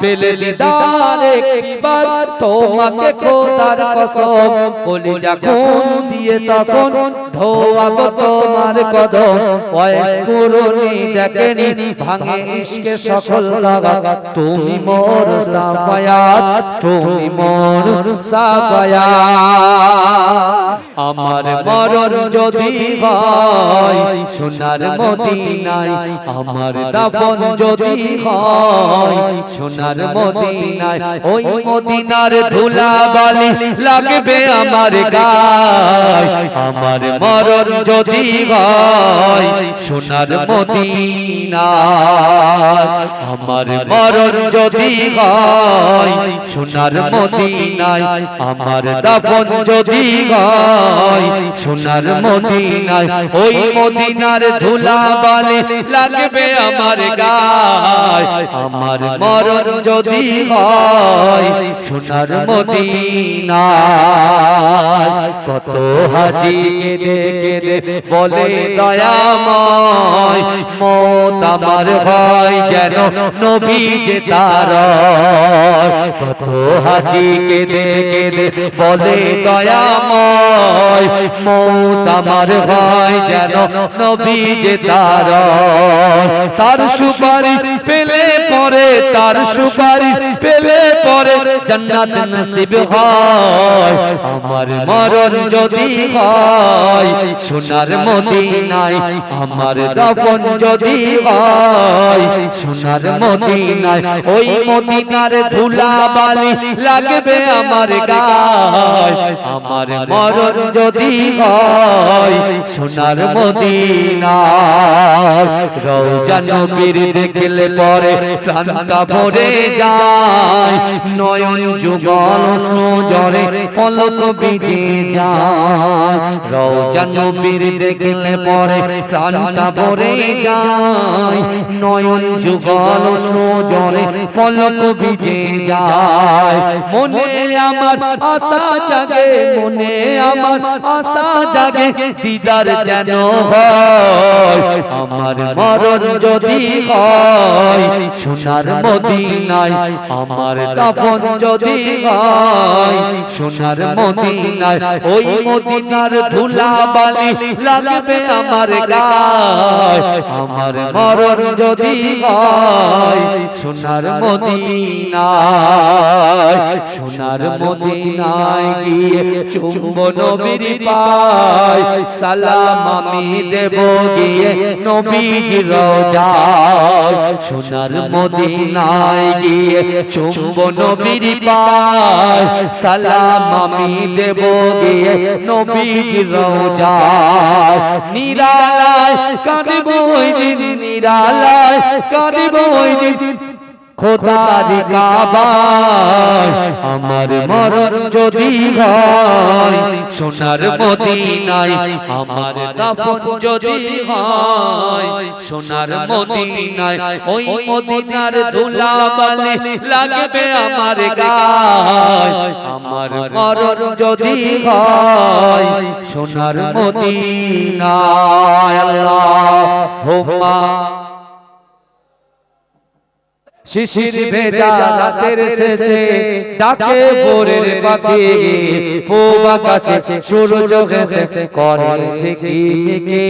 পেলে দিদার একটিবার তোমাকে খোদার কসম কলিজা খুন দিয়ে তখন ধোয়াবো তোমার কদম ওয়াইস কুরুনি দেখেনি ভাঙে ইশকে সকল লাগা তুমি মোর সাফায়াত তুমি মোর সাফায়াত আমার মরণ যদি হয় সোনার মদিনায় আমার দাফন যদি হয় সোনার মদিনায় ওই মদিনার ধুলাবালি লাগবে আমার গায় আমার মরণ যদি হয় সোনার মদিনায় আমার মরণ যদি হয় সোনার মদিনায় আমার দাফন যদি হয় সোনার মদিনায় ওই মদিনার ধুলাবালি লাগবে আমার গায় আমার মরণ যদি হয় সোনার মদিনায় কত হাজি কেঁদে কেঁদে বলে দয়াময় মত আমার হয় যেন নবী যে তার কত হাজি কেঁদে কেঁদে বলে দয়াময় মত আমার হয় যেন নবী যে তার তার সুপারিশ পেলে পরে তার সুপারিশ পেলে পরে জান্নাত নসিব হয় আমার মরণ যদি হয় সোনার মদিনায় আমার দাফন যদি হয় সোনার মদিনায় ওই মদিনার ধুলাবালি লাগবে আমার গায় আমার মরণ যদি হয় সোনার মদিনায় রওজা নবীর দেখলে পরে প্রাণটা ভরে যায় নয়ন যুগল জরে পলক ভিজে যায় রওজা নবীর দেখলে পরে প্রাণটা ভরে যায় নয়ন যুগল জরে পলক ভিজে যায় মনে আমার আশা জাগে মনে আমার আশা জাগে দিদার যেন হয় আমার মরণ যদি হয় সোনার মদিনায় আমার দাফন যদি হয় সোনার মদিনায় ওই মদিনার ধুলাবালি লাগবে আমার গায় আমার মরণ যদি হয় সোনার মদিনায় সোনার মদিনায় গিয়ে চুম্ব নবীর পায় সালাম আমি দেব গিয়ে নবীজির রওজায় সোনার মদিনায় গিয়ে চুম্ব নবীর পায় সালাম আমি দেব গিয়ে নবীজির রওজায় নিরালায় কাঁদব ওই দিন নিরালায় কাঁদব ওই দিন খোদার কাবায় আমার মরণ যদি হয় সোনার মদিনায় আমার দাফন যদি হয় সোনার মদিনায় ওই মদিনার ধুলাবালি লাগবে আমার গায় আমার মরণ যদি হয় সোনার মদিনায় আল্লাহুম্মা শিশির ভেজা রাতের শেষে ডাকে ভোরের পাখি পূব আকাশে সূর্য হেসে করেছে কিমিকে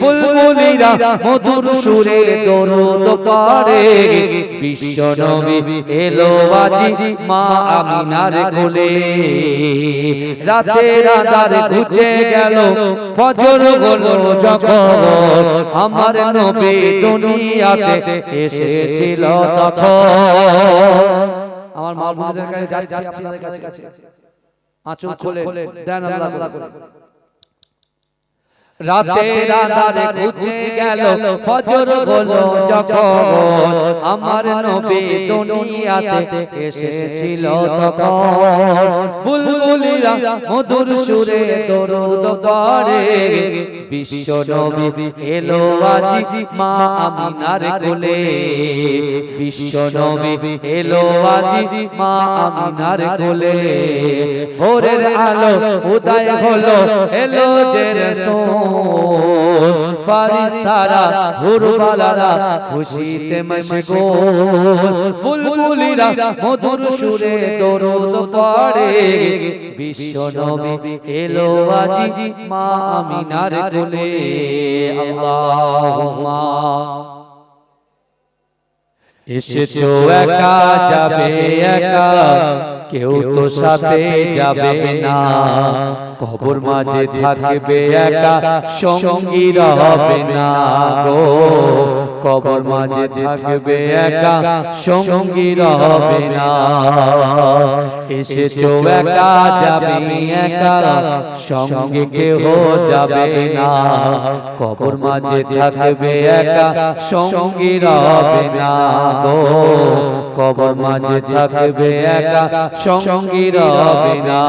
বুলবুলিরা মধুর সুরে দরুদ পড়ে বিশ্ব নবী এলো আজি মা আমিনার কোলে রাতের আঁধার ঘুচে গেল ফজর হলো যখন আমার নবী দুনিয়াতে এসেছিল আমার মা বোনদের কাছে যাচ্ছি আপনাদের কাছে আঁচল খুলে দেন আল্লাহ রাতের আঁধারে ঘুচে গেল ফজর হলো যখন আমার নবী দুনিয়াতে এসেছিল তখন বুলবুলিরা মধুর সুরে দরুদ পড়ে বিশ্ব নবী এলো আজি মা আমিনার কোলে বিশ্ব নবী এলো আজি মা আমিনার কোলে ভোরের আলো উদয় হলো এলো যে রাসূল ফারিস্তারা হুরবালারা খুশিতে মশগুল বুলবুলিরা মধুর সুরে দরুদ পড়ে বিশ্ব নবী এলো আজি মা আমিনার কোলে আল্লাহুম্মা এসেছো একা যাবে একা কেউ তো সাথে যাবে না কবর মাঝে থাকবে একা সঙ্গী হবে না গো কবর মাঝে থাকবে একা সঙ্গী হবে না এসেছো একা যাবে একা সঙ্গে কেউ যাবে না কবর মাঝে থাকবে একা সঙ্গী হবে না গো কবর মাঝে থাকবে একা সঙ্গী হবে না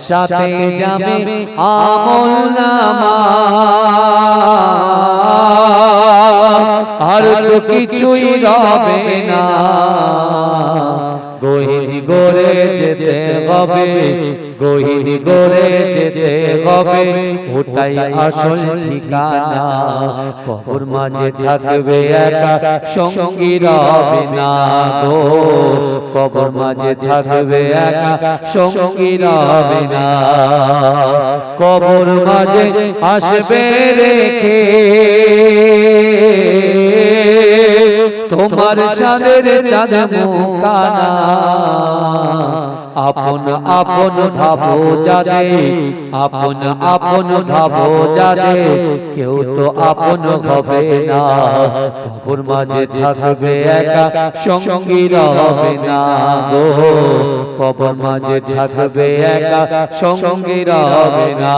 সাথে যাবে আমল নামা আর তো কিছুই রবে না গহীন গড়ে যেতে হবে গহীন গড়ে যেতে হবে ওটাই আসল ঠিকানা কবর মাঝে থাকবে একা সঙ্গী রবে না গো কবর মাঝে থাকবে একা সঙ্গী রবে না কবর মাঝে আসবে রেখে তোমার সাদের চাঁদ মুখানা আপন আপন ভাবো যাদে আপন আপন ভাবো যাদে কেউ তো আপন হবে না কবর মাঝে থাকবে একা সঙ্গী হবে না গো কবর মাঝে থাকবে একা সঙ্গী হবে না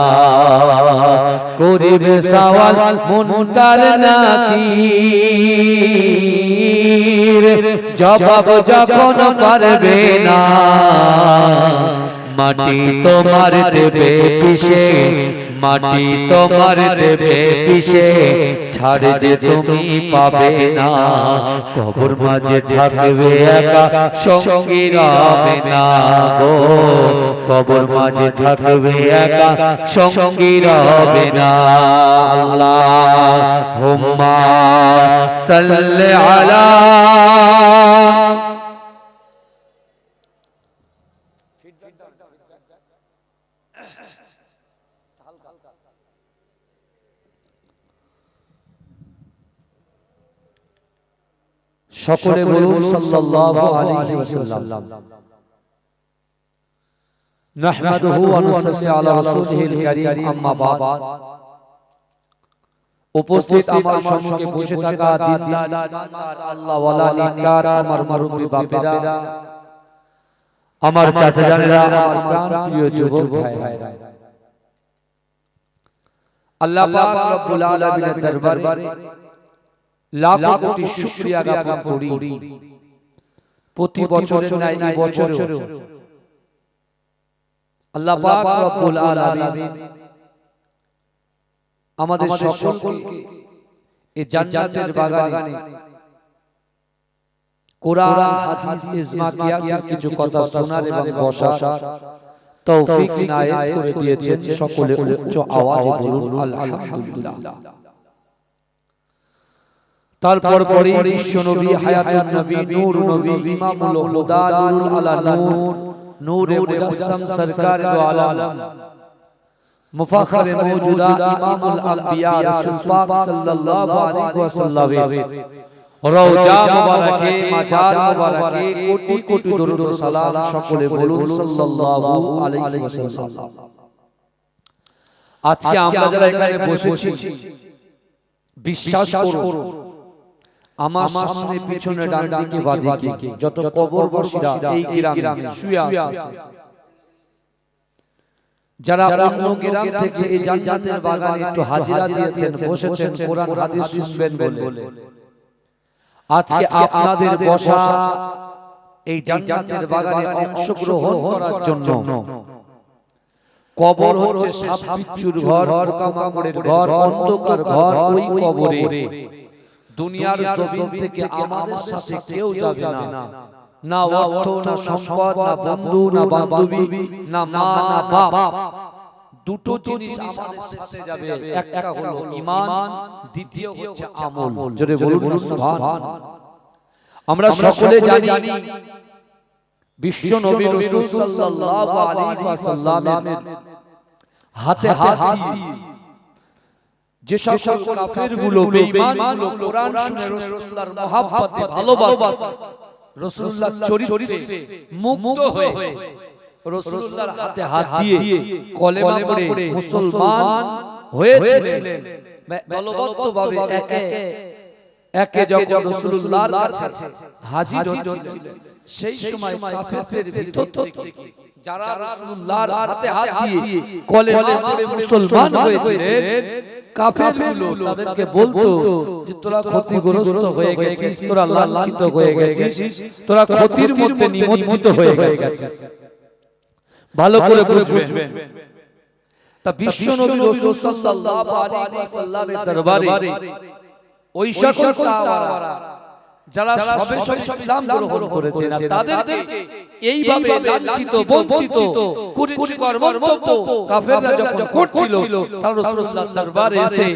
করিবে সওয়াল মুনকার নাকির জবাব যখন পারবে না মাটি তোমার দেবে পিছে মাটি তোমার দেবে পিছে ছাড় যে তুমি পাবে না কবর মাঝে থাকবে একা সঙ্গী হবে না গো কবর মাঝে থাকবে একা সঙ্গী হবে না আল্লাহুম্মা সাল্লি আলা সকলে বলুন সাল্লাল্লাহু আলাইহি ওয়াসাল্লাম নাহমাদুহু ওয়া নুসাল্লি আলা রাসূলিহিল কারীম আম্মা বাদ উপস্থিত আমার সম্মুখে বসে থাকা দিনদার ইমানদার আল্লাহ ওয়ালা নিকার আমার মুরব্বি বাপেরা আমার চাচা জানেরা আমার প্রাণ প্রিয় যুবক ভাইরা আল্লাহ পাক রব্বুল আলামিনের দরবারে লাখো কোটি শুকরিয়া জ্ঞাপন করি প্রতি বছরের ন্যায় এই বছরও আল্লাহ পাক রব্বুল আলামিন আমাদের সকলকে এই জান্নাতের বাগানে কোরআন হাদিস ইজমা কিয়াসের কিছু কথা শোনার এবং বসার তৌফিক ইনায়েত করে দিয়েছেন সকলে উচ্চ আওয়াজে বলুন আলহামদুলিল্লাহ তারপর পরে বিশ্ব নবী হায়াতুন নবী নূর নবী ইমামুল হুদা নূরুল আলা নূর নূরে মুজাসসাম সরকার দো আলম মুফাখরে মওজুদা ইমামুল আম্বিয়া রাসূল পাক সাল্লাল্লাহু আলাইহি ওয়াসাল্লামের রওজা মুবারকে মাজার মুবারকে কোটি কোটি দরুদ ও সালাম সকলে বলুন সাল্লাল্লাহু আলাইহি ওয়াসাল্লাম আজকে আমরা যারা এখানে বসেছি বিশ্বাস করুন আমার সামনে পিছনে ডান দিকে বাঁ দিকে যত কবরবাসীরা এই গ্রামে শুয়ে আছে যারা অন্য গ্রাম থেকে এই জান্নাতের বাগানে একটু হাজিরা দিয়েছেন বসেছেন কোরআন হাদিস শুনবেন বলে আজকে আপনাদের বসা এই জান্নাতের বাগানে অংশগ্রহণ করার জন্য কবর হচ্ছে সাপ বিচ্ছুর ঘর পোকামাকড়ের ঘর অন্ধকার ঘর ওই কবরে দুনিয়ার জমিন থেকে আমাদের সাথে কেউ যাবে না না অর্থ না সম্পদ না বন্ধু না বান্ধবী না মা না বাপ দুটো জিনিস আমাদের সাথে যাবে, একটা হলো ঈমান, দ্বিতীয় হচ্ছে আমল। জোরে বলুন না সুবহান। আমরা সকলে জানি বিশ্ব নবী রাসূল সাল্লাল্লাহু আলাইহি ওয়াসাল্লামের হাতে হাত দিয়ে যে সকল কাফেরগুলো বেঈমানগুলো কোরআন শুনে রাসূলুল্লাহর মহব্বতে ভালোবাসা, রাসূলুল্লাহর চরিত্রে মুগ্ধ হয়ে রাসূলুল্লাহর হাতে হাত দিয়ে কলেমা পড়ে মুসলমান হয়েছিলেন, দলবদ্ধভাবে একে যখন রাসূলুল্লাহর কাছে হাজির হচ্ছিলেন, সেই সময় কাফেরদের ভিতর থেকে যারা রাসূলুল্লাহর হাতে হাত দিয়ে কলেমা পড়ে মুসলমান হয়েছিলেন, কাফেরগুলো তাদেরকে বলতো যে তোরা ক্ষতিগ্রস্ত হয়ে গেছিস, তোরা লাঞ্ছিত হয়ে গেছিস, তোরা ক্ষতির মধ্যে নিমজ্জিত হয়ে গেছিস। ভালো করে বুঝবেন, তা বিশ্ব নবী রাসূল সাল্লাল্লাহু আলাইহি ওয়াসাল্লামের দরবারে ওই সকল সাহাবারা যারা সবে সবে ইসলাম গ্রহণ করেছে না, তাদেরকে এইভাবে লাঞ্ছিত বঞ্চিত কুরুচিকর মন্তব্য কাফেররা যখন করছিল, তারা রাসূলুল্লাহর দরবারে এসে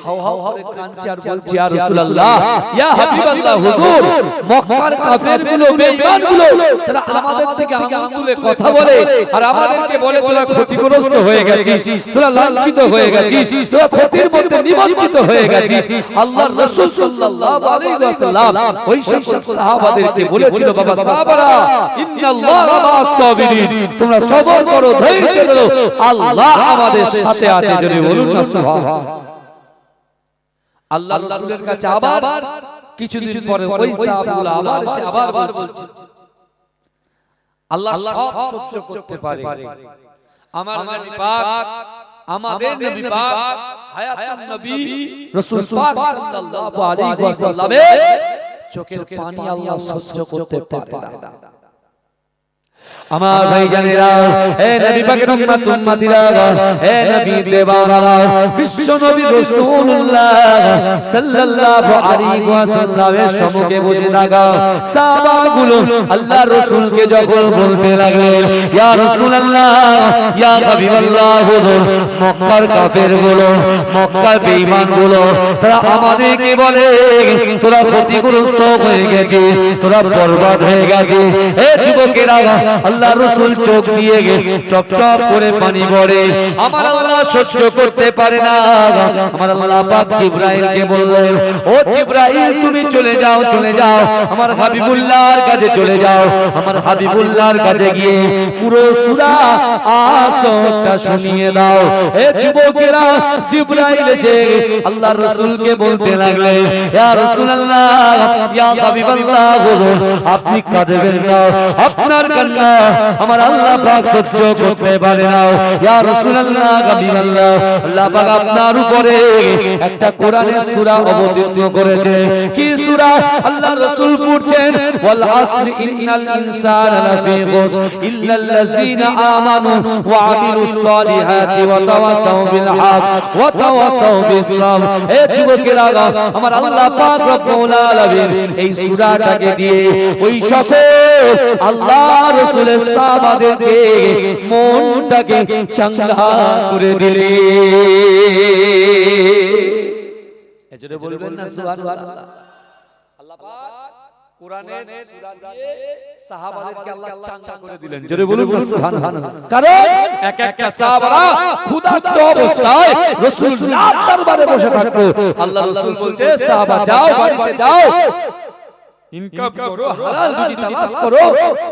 হাও হাও করে কাঁদছে আর বলছে, ইয়া রাসূলুল্লাহ, ইয়া হাবিবাল্লাহ, হুজুর, মক্কার কাফেরগুলো বেঈমানগুলো তারা আমাদের থেকে আঙ্গুল তুলে কথা বলে আর আমাদেরকে বলে তোরা ক্ষতিগ্রস্ত হয়ে গেছিস, তোরা লাঞ্ছিত হয়ে গেছিস, তোরা ক্ষতির মধ্যে নিমজ্জিত হয়ে গেছিস। আল্লাহর রাসূল সাল্লাল্লাহু আলাইহি ওয়াসাল্লাম ওই সকল সাহাবাদেরকে বলেছিল, বাবা সাহাবারা, ইন্নাল্লাহা মা'আস সাবিরিন, তোমরা সবর করো, ধৈর্য ধরো, আল্লাহ আমাদের সাথে আছে। যদি বলুন না সুবহান। আল্লাহর রাসূলের কাছে আবার কিছুদিন পরে ওই সাহাবাগুলো আবার এসে আবার বলছে, আল্লাহ সব সহ্য করতে পারে, আমার নবী পাক, আমাদের নবী পাক, হায়াতুন নবী রাসূল পাক সাল্লাল্লাহু আলাইহি ওয়াসাল্লামের চোখের পানি আল্লাহ সহ্য করতে পারে না। আমার ভাইজানেরা, হে নবী পাকের উম্মত উম্মতিরা, হে নবী দেওয়ানারা, বিশ্ব নবী রাসূলুল্লাহ সাল্লাল্লাহু আলাইহি ওয়াসাল্লামের সম্মুখে বসে থাকা সাহাবাগুলো আল্লাহ রাসূলকে যখন বলতে লাগলেন, ইয়া রাসূলুল্লাহ, ইয়া হাবিবাল্লাহ, হুজুর, মক্কার কাফেরগুলো, মক্কার বেঈমানগুলো তারা আমাদেরকে বলে তোরা ক্ষতিগ্রস্ত হয়ে গেছিস, তোরা বরবাদ হয়ে গেছিস। হে যুবকেরা, আল্লাহ রাসূল চোখ দিয়ে টপ টপ করে পানি পড়ে, আমার আল্লাহ সহ্য করতে পারে না। আমার আল্লাহ পাক জিবরাইলকে বললেন, ও জিবরাইল, তুমি চলে যাও, চলে যাও, আমার হাবিবুল্লাহর কাছে চলে যাও, আমার হাবিবুল্লাহর কাছে গিয়ে পুরো সূরা আসরটা শুনিয়ে দাও। হে যুবকেরা, জিবরাইল এসে আল্লাহর রাসূলকে বলতে লাগলেন, ইয়া রাসূলুল্লাহ, ইয়া হাবিবাল্লাহ, হুজুর, আপনি কাঁদবেন না, আপনার কান্না আমার আল্লাহ পাক সহ্য করতে পারে না। ইয়া রাসূলুল্লাহ, হাবিবাল্লাহ, আল্লাহ পাক আপনার উপরে একটা কোরআনের সূরা অবতীর্ণ করেছে। কি সূরা? আল্লাহ রাসূল পড়ছেন, ওয়াল আসরি ইন্নাল ইনসানা লাফি খুসর ইল্লাল্লাযিনা আমানু ওয়া আমিলুস সালিহাতি ওয়া তাওয়াসাউ বিল হক ওয়া তাওয়াসাউ বিস সাবর। হে যুবকেরা, আমার আল্লাহ পাক রব্বুল আলামিন এই সূরাটাকে দিয়ে ওই সকল আল্লাহ রাসূলের সাহাবাদেরকে মনটাকে চাঙ্গা করে দিলে। এজন্য বলবেন না সুবহানাল্লাহ। আল্লাহ পাক কোরআনের সূরা দিয়ে সাহাবাদেরকে আল্লাহ চাঙ্গা করে দিলেন। জোরে বলুন না সুবহানাল্লাহ। কারণ এক একটা সাহাবারা ক্ষুধার্ত অবস্থায় রাসূলুল্লাহর দরবারে বসে থাকতো। আল্লাহ রাসূল বলছে, সাহাবা যাও, বাড়িতে যাও, ইনকাম করো, হালাল রুজি তালাশ করো।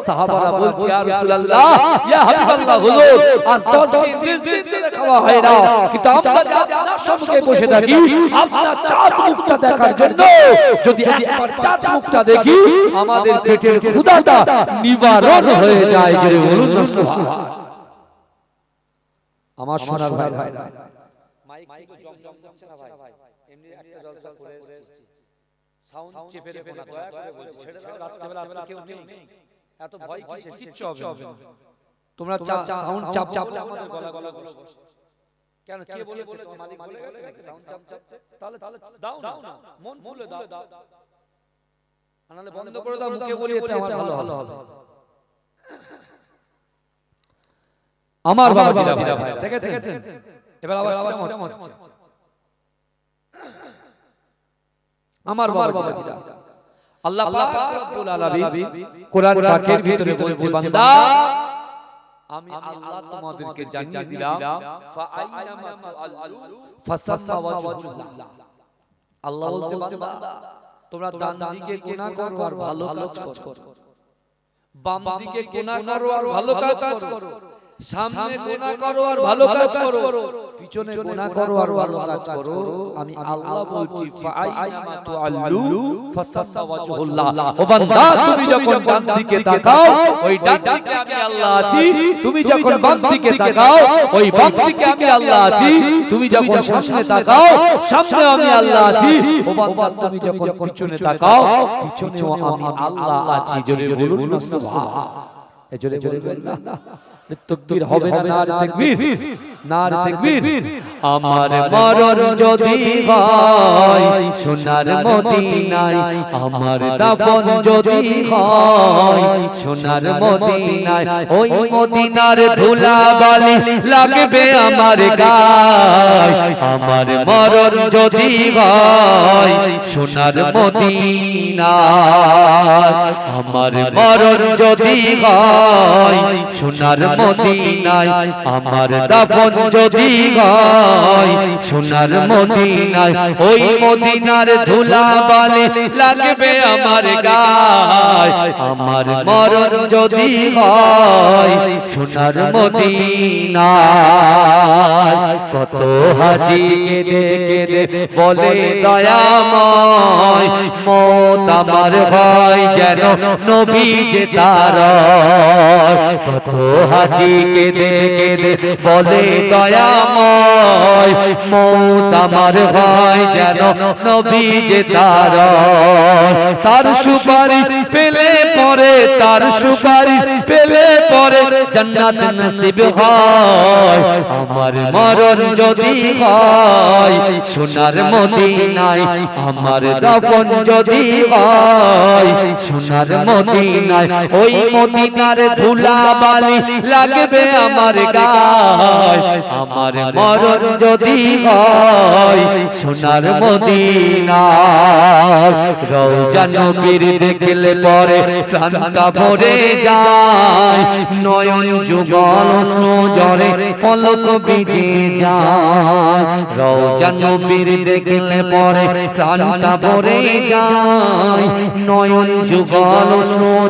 সাহাবারা বলছে, ইয়া রাসূলুল্লাহ, ইয়া হাবিবাল্লাহ, হুজুর, আজ 10 দিন 20 দিন ধরে খাওয়া হয় না, কিন্তু আমরা যা আপনার সম্মুখে বসে থাকি আপনার চাঁদ মুখটা দেখার জন্য, যদি একবার চাঁদ মুখটা দেখি আমাদের পেটের ক্ষুধাটা নিবারণ হয়ে যায়। যে বলুন না সুবহানাল্লাহ। আমার সোনার ভাই, মাইক কি জমজম করছে না ভাই? এমনি একটা জলসা করে এসেছি, সাউন্ড চেপে রেখো না, দয়া করে বলছি, ছেড়ে দাও, রাতে বেলা আর কেউ নেই, এত ভয় কিসের? কিচ্ছু হবে না, তোমরা সাউন্ড চাপ চাপ আমাদের গলা গলা কেন? কে বলেছে? তোমার মালিক বলে গেছে নাকি সাউন্ড চাপ চাপ? তাহলে দাও না, মন খুলে দাও, নাহলে বন্ধ করে দাও, মুখে বলি, এতে আমার ভালো হবে। আমার বাবাজিরা ভাই দেখেছেন এবার আওয়াজ কেমন হচ্ছে আমার বাবাজিরা আল্লাহ পাক রব্বুল আলামিন কোরআন পাকের ভিতরে বলছে বান্দা আমি আল্লাহ তোমাদেরকে জানিয়ে দিলাম ফাআইনামা তুআল্লু ফাসাম্মা ওয়াজহুল্লাহ আল্লাহ বলছে বান্দা তোমরা ডান দিকে গুনাহ করো আর ভালো কাজ করো বাম দিকে গুনাহ করো আর ভালো কাজ করো সামনে গুনাহ করো আর ভালো কাজ করো পিছনে গুনাহ করো আর ভালো কাজ করো আমি আল্লাহ বলছি ফাআইনামা তুআল্লু ফাসাম্মা ওয়াজহুল্লাহ ও বান্দা তুমি যখন ডান দিকে তাকাও ওই ডান দিকে আমি আল্লাহ আছি তুমি যখন বাম দিকে তাকাও ওই বাম দিকে আমি আল্লাহ আছি তুমি যখন সামনে তাকাও সামনে আমি আল্লাহ আছি ও বান্দা তুমি যখন পিছনে তাকাও পিছনেও আমি আল্লাহ আছি জোরে বলুন না সুবহান এই জোরে জোরে বলুন না তাকবীর হবে না নারে তাকবীর নারে তাকবীর আমার মরণ যদি হয় সোনার মদিনায় আমার দাফন যদি হয় সোনার মদিনায় ওই মদিনার ধুলাবালি লাগবে আমার গায় আমার মরণ যদি হয় সোনার মদিনায় আমার মরণ যদি হয় সোনার মদিনায় আমার দাফন যদি হয় সোনার মদিনায় ওই মদিনার ধুলাবালি লাগবে আমার গায় আমার মরণ যদি হয় সোনার মদিনায় কত হাজি কেঁদে কেঁদে বলে দয়াময় মত আমার হয় যেন নবী যে তার কত হাজি কেঁদে কেঁদে বলে দয়াময় মত আমার হয় যেন নবী যে তার সুপারিশ পেলে পরে তার সুপারিশ পেলে পরে জান্নাত নসিব হয় আমার মরণ যদি হয় সোনার মদিনায় আমার দাফন যদি হয় সোনার মদিনায় ওই মদিনার ধুলাবালি লাগবে আমার গায় আমার মরণ যদি হয় সোনার মদিনায় রওজা নবীর দেখলে পরে প্রাণটা ভরে যায় নয়ন যুগল জরে পলক ভিজে যায় রওজা নবীর দেখলে পরে প্রাণটা ভরে যায় নয়ন যুগল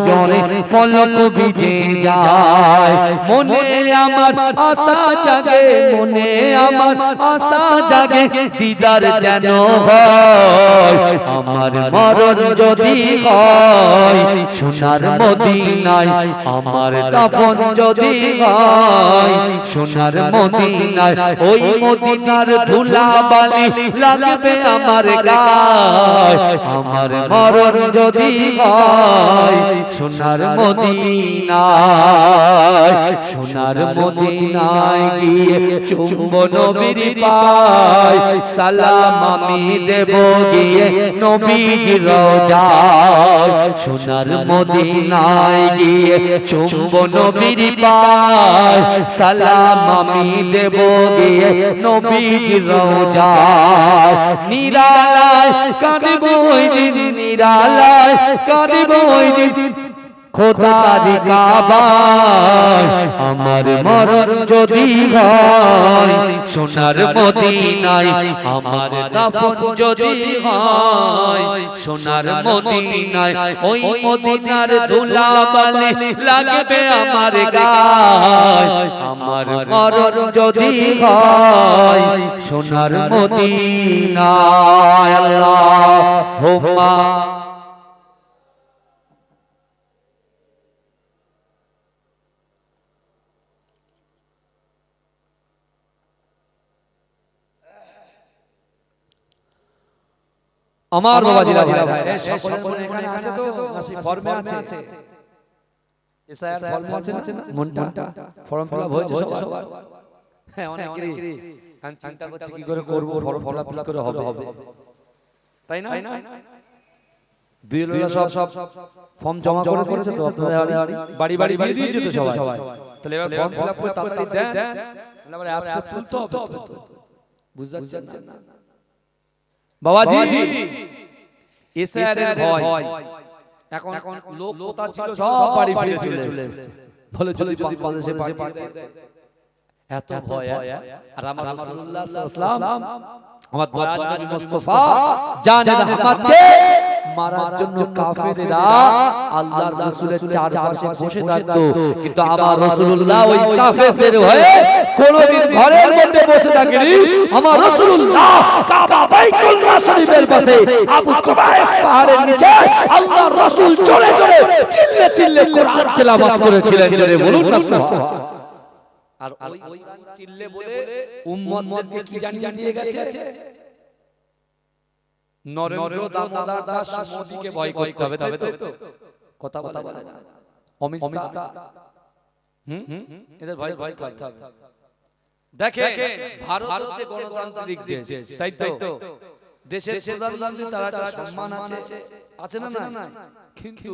জরে পলক ভিজে যায় মনে আমার আশা জাগে মনে আমার আশা জাগে দিদার যেন হয় আমার মরণ যদি হয় সোনার মদিনায় আমার দাফন যদি হয় সোনার মদিনায় ওই মদিনার ধুলাবালি লাগবে আমার গায় আমার মরণ যদি হয় সোনার মদিনায় সোনার মদিনায় গিয়ে চুম্ব নবীর পায় সালাম আমি দেব গিয়ে নবীজির রওজায় সোনার মদিনায় গিয়ে চুম্ব নবীর পায় সালাম আমি দেব গিয়ে নবীজির রওজায় নিরালায় কাঁদব ওই দিন নিরালায় কাঁদব ওই দিন খোদার কাবায় আমার মরণ যদি হয় সোনার মদিনায় আমার দাফন যদি হয় সোনার মদিনায় ওই মদিনার ধুলাবালি লাগবে আমার গায় আমার মরণ যদি হয় সোনার মদিনায় আল্লাহুম্মা আমার বাবাজিরা ভাই এই সকলের মনে এখানে আছে তো নাকি ফর্মে আছে এসআইআর ফর্মে আছে না মনটা ফর্ম ফিলআপ হয়েছে সবার হ্যাঁ অনেকেরই আমি চিন্তা করছি কি করে করব ফর্ম ফিলআপ করে হবে তাই না বিএলওরা সব ফর্ম জমা করে দিয়েছে তো আপনাদের বাড়ি বাড়ি দিয়ে দিয়েছে তো সবাই তাহলে এবার ফর্ম ফিল আপ করে তাড়াতাড়ি দেন, না মানে অ্যাপসে তুলতে হবে তো, বুঝতে পারছেন না বাবাজি? এসআর এর ভয় এখন লোক কোথা ছিল সব বাড়ি ফিরে চলে এসেছে, বলে যদি বাংলাদেশে পাঠিয়ে দেয়, এত ভয়। আর আমার রাসূলুল্লাহ সাল্লাল্লাহু আলাইহি ওয়াসাল্লাম, আমার দয়ার নবী মুস্তাফা জানে রাহমাতকে মারার জন্য কাফেররা আল্লাহর রাসূলের চারপাশে বসে থাকতো, কিন্তু আমার রাসূলুল্লাহ ওই কাফেরদের হয়ে কোনদিন ঘরের মধ্যে বসে থাকেনি। আমার রাসূলুল্লাহ কাবা বাইতুল্লাহ শরীফের পাশে আবু কুবাইস পাহাড়ের নিচে আল্লাহর রাসূল জোরে জোরে চিল্লে চিল্লে কোরআন তেলাওয়াত করেছিলেন, জোরে বলুন না সুবহানাল্লাহ। আর ওই চিল্লে বলে উম্মতদেরকে কি জানিয়ে দিয়ে গেছে? নরেন্দ্র দামোদর দাস মোদিকে ভয় করতে হবে, তাই তো কথা বলা বলে না, অমিত শাহ এদের ভয় করতে হবে। দেখে ভারত হচ্ছে গণতান্ত্রিক দেশ, তাই তো দেশের প্রধানমন্ত্রী তার একটা সম্মান আছে, আছে না না? কিন্তু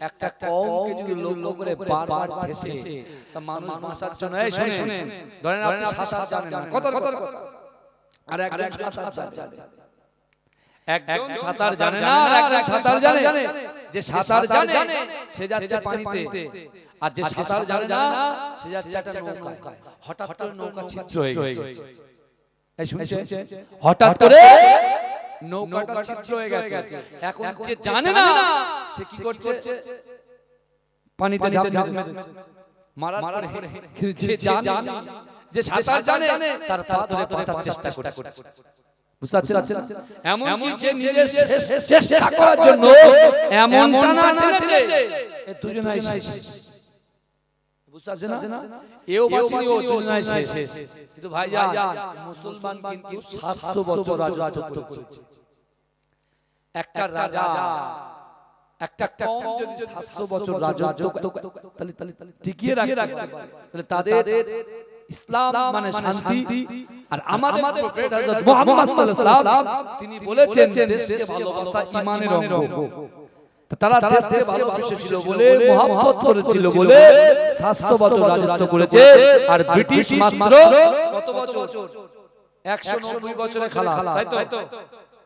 একটা কওমকে যদি লক্ষ্য করে বারবার ঠেসে তা মানুষ বাঁচার জন্য, এই শুনেন, ধরেন আপনি সাঁতার জানেন না, কথা আর একজন সাঁতার জানে, একজন সাঁতার জানে না আর একজন সাঁতার জানে। যে সাঁতার জানে সে যাচ্ছে পানিতে, আর যে সাঁতার জানে না সে যাচ্ছে একটা নৌকায়। হঠাৎ করে নৌকা ছিদ্র হয়ে গেছে, এই শুনছেন? হঠাৎ করে নৌকাটা ছিদ্র হয়ে গেছে। এখন যে জানে না সে কি করছে? পানিতে ঝাঁপ দিচ্ছে, মারার পরে যে জানে, যে সাঁতার জানে তার পা ধরে বাঁচার চেষ্টা করছে, বুঝতে পারছেন? এমন কি সে নিজের চেষ্টা করার জন্য এমন টানা টেনেছে এ দুজনাই শেষ, বুঝতে পারছেন না? এও বাঁচেনি, ও দুজনাই শেষ। কিন্তু ভাইজান, মুসলমান কিন্তু 700 বছর রাজত্ব করেছে। একটা রাজা, একটা কওম যদি 700 বছর রাজত্ব তাহলে টিকিয়ে রাখতে তাহলে তাদের ইসলাম মানে শান্তি। আর আমাদের প্রফেট হযরত মুহাম্মদ সাল্লাল্লাহু আলাইহি ওয়াসাল্লাম তিনি বলেছেন দেশকে ভালোবাসা ঈমানের অঙ্গ। তারা দেশকে ভালোবেসেছিল বলে, মহব্বত করেছিল বলে 700 বছর রাজত্ব করেছে। আর ব্রিটিশ মাত্র কত বছর? 190 বছরে খালাস, তাই তো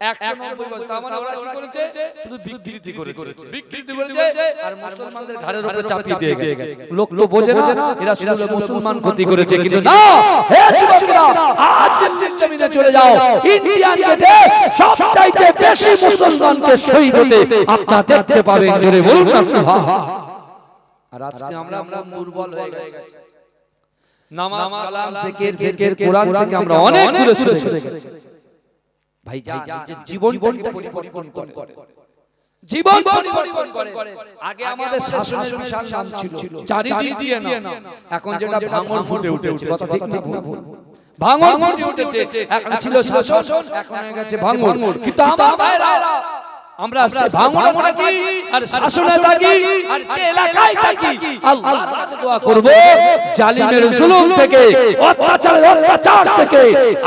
190 বছর। তার মানে ওরা কি করেছে? শুধু বিকৃতি করেছে আর মুসলমানদের ঘাড়ের উপরে চাপিয়ে দিয়ে গেছে। লোক তো বোঝে না এরা শুধু মুসলমান ক্ষতি করেছে, কিন্তু না, হে যুবকেরা, আজ দিল্লির জমিনে চলে যাও, ইন্ডিয়ান গেটে সবচাইতে বেশি মুসলমানকে শহীদ হতে আপনারা দেখতে পাবেন, জোরে বলুন না সুবহানাল্লাহ। আর আজকে আমরা দুর্বল হয়ে গেছি, নামাজ কালাম জিকির কোরআন থেকে আমরা অনেক দূরে সরে গেছি। ভাই জীবনটাকে পরিবর্তন করে, জীবন পরিবর্তন করে। আগে আমাদের শাসনের বিশাল নাম ছিল, চারিদিক দিয়ে না, এখন যেটা ভাঙন ফুটে উঠেছে, কথা ঠিক না ভুল? ভাঙন ফুটে উঠেছে, এখন ছিল শাসন, এখন হয়ে গেছে ভাঙন। কিন্তু আমার ভাইরা, আমরা ভাঙনে থাকি আর শাসনে থাকি আর যে এলাকায় থাকি, আল্লাহর কাছে দোয়া করব জালিমের জুলুম থেকে, অত্যাচার থেকে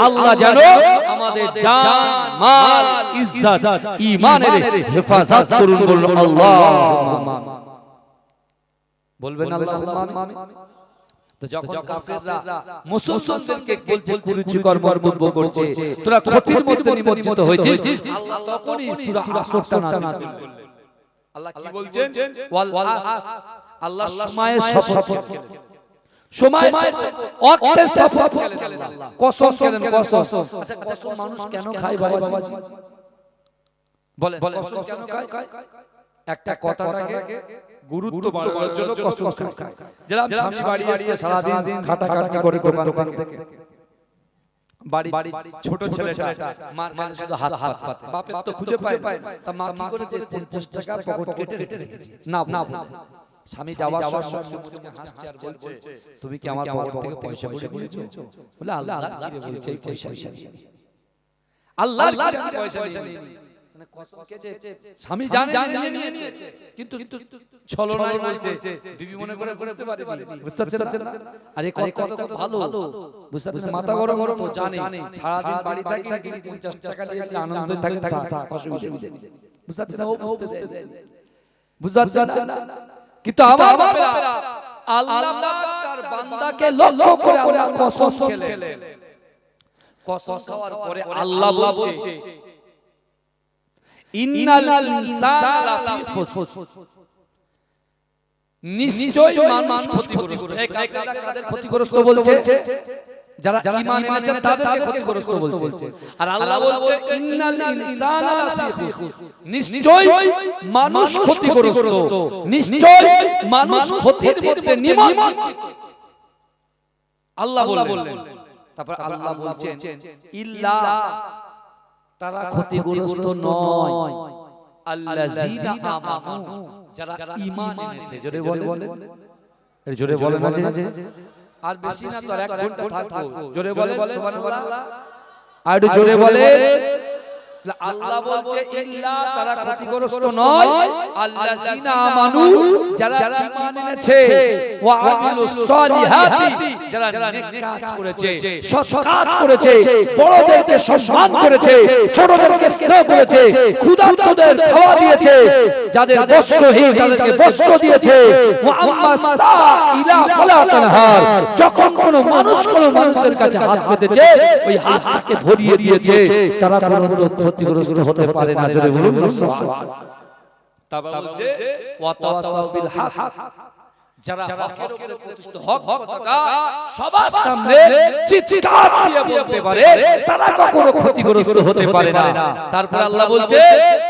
আল্লাহ যেন আমাদের জান, মাল, ইজ্জত, ঈমানের হেফাজত করুন, বলুন আল্লাহুম্মা আমিন। বলবেন আল্লাহুম্মা আমিন। তো যখন কাফেররা মুসলমানদেরকে বলছে কুরুচিকর মন্তব্য করছে, তোরা ক্ষতির মধ্যে নিমজ্জিত হয়েছিস, আল্লাহ তখনই সূরা আসরটা নাযিল করলেন। আল্লাহ কি বলছেন? ওয়াল আস, আল্লাহ সময়ের শপথ খেলেন, সময়ের ওয়াক্তের শপথ খেলেন, আল্লাহ কসম খেলেন, কসম। আচ্ছা, কসম মানুষ কেন খায় বাবাজি? বলেন কসম কেন খায়? একটা কথাটাকে গুরুত্ব বাড়ানোর জন্য কসম খায়। যেরকম স্বামী বাড়ি এসে সারা দিন খাটাখাটনি করে দোকান থেকে বাড়ি ছোট ছেলেটা মার কাছে শুধু হাত পাতে, বাপের তো খুঁজে পায় না, তা মা কি করেছে? 50 টাকা পকেট কেটে রেখেছে, না স্বামী যাওয়ার সময় মুচকে হাসছে আর বলছে, তুমি কি আমার পকেট থেকে পয়সা করে নিয়েছো? বলে আল্লাহ কি রে বলছে, এই পয়সা আল্লাহ কি পয়সা নিয়ে, মানে কসম কেটে স্বামী জানে নিয়ে নিয়েছে, কিন্তু ছলনায় বলছে, বিবি মনে করে বুঝতে পারেনি, বুঝতে পারছেন না? আর এই কথা কত ভালো, বুঝতে পারছেন? মাথা গরম তো জানে, সারা দিন বাড়ি থাকি 50 টাকা নিয়ে আনন্দ থাকে, অসুবিধা নেই, বুঝতে পারছেন? ও বুঝতে চায়, বুঝতে পারছেন না? কিন্তু আমার বাপেরা আল্লাহ পাক তার বান্দাকে লক্ষ্য করে আল্লাহ কসম খেলেন। কসম খাওয়ার পরে আল্লাহ বলছে ইন্নাল ইনসানা লাফি খুসর, নিশ্চয়ই মানুষ ক্ষতিগ্রস্ত। এই কাফেররা কাদের ক্ষতিগ্রস্ত বলছে? যারা ঈমান এনেছেন তাদেরকে ক্ষতিগ্রস্ত বলছে। আর আল্লাহ বলছে ইন্নাল ইনসানা লাফি খুসর, নিশ্চয়ই মানুষ ক্ষতিগ্রস্ত, নিশ্চয়ই মানুষ ক্ষতির মধ্যে নিমজ্জিত। আল্লাহ বললেন। তারপর আল্লাহ বলছেন ইল্লা, তারা ক্ষতিগ্রস্ত নয়, আল্লাযীনা আমানু, যারা ঈমান এনেছে। জোরে বলেন, জোরে বলেন না যে আর বেশি না তো, আর 1 ঘন্টা থাকবো। জোরে বলেন সুবহানাল্লাহ, আর জোরে বলেন। আল্লাহ বলছে ইল্লা, তারা ক্ষতিগ্রস্ত নয়, আল্লাযীনা আমানু, যারা ঈমান এনেছে, ওয়া আমিলুস সালিহাতি, যারা নেক কাজ করেছে, সৎ কাজ করেছে, বড়দেরকে সম্মান করেছে, ছোটদেরকে স্নেহ করেছে, ক্ষুধার্তদের খাওয়া দিয়েছে, যাদের বস্ত্রহীন তাদেরকে বস্ত্র দিয়েছে। ওয়া আম্মা সাইলা ফালা তানহার, যখন কোনো মানুষের কাছে হাত পেতেছে ওই হাতটাকে ভরিয়ে দিয়েছে, তারা কোনো ক্ষতিগ্রস্ত হতে পারে না। জোরে বলুন সুবহানাল্লাহ। তারপর বলছে ওয়া তাওয়াসাউ বিল হক, যারা হকের উপরে প্রতিষ্ঠিত, হক কথা সবার সামনে চিৎকার দিয়ে বলতে পারে, তারা কখনো ক্ষতিগ্রস্ত হতে পারে না। তারপর আল্লাহ বলছে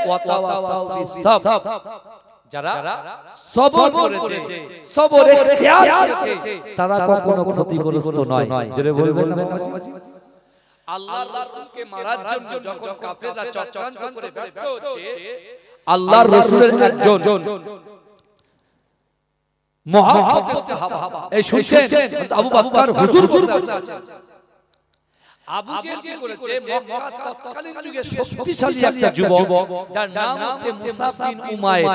ওয়া তাওয়াসাউ বিস সাবর, যারা সবর করেছে, সবর ইখতিয়ার করেছে, তারা কখনো ক্ষতিগ্রস্ত নয়। জোরে বলবেন না বাবাজি। আল্লাহর রাসূলকে মারার জন্য যখন কাফেররা চক্রান্ত করে ব্যর্থ হচ্ছে, আল্লাহর রাসূলের একজন মুহাব্বতের সাহাবা, এই শুনছেন আবু বকর হুজুর বসে আছেন। আবু জেহেল কি করেছে? মক্কা তৎকালীন যুগে শক্তিশালী একটা যুবক, যার নাম হচ্ছে মুসাব বিন উমাইর।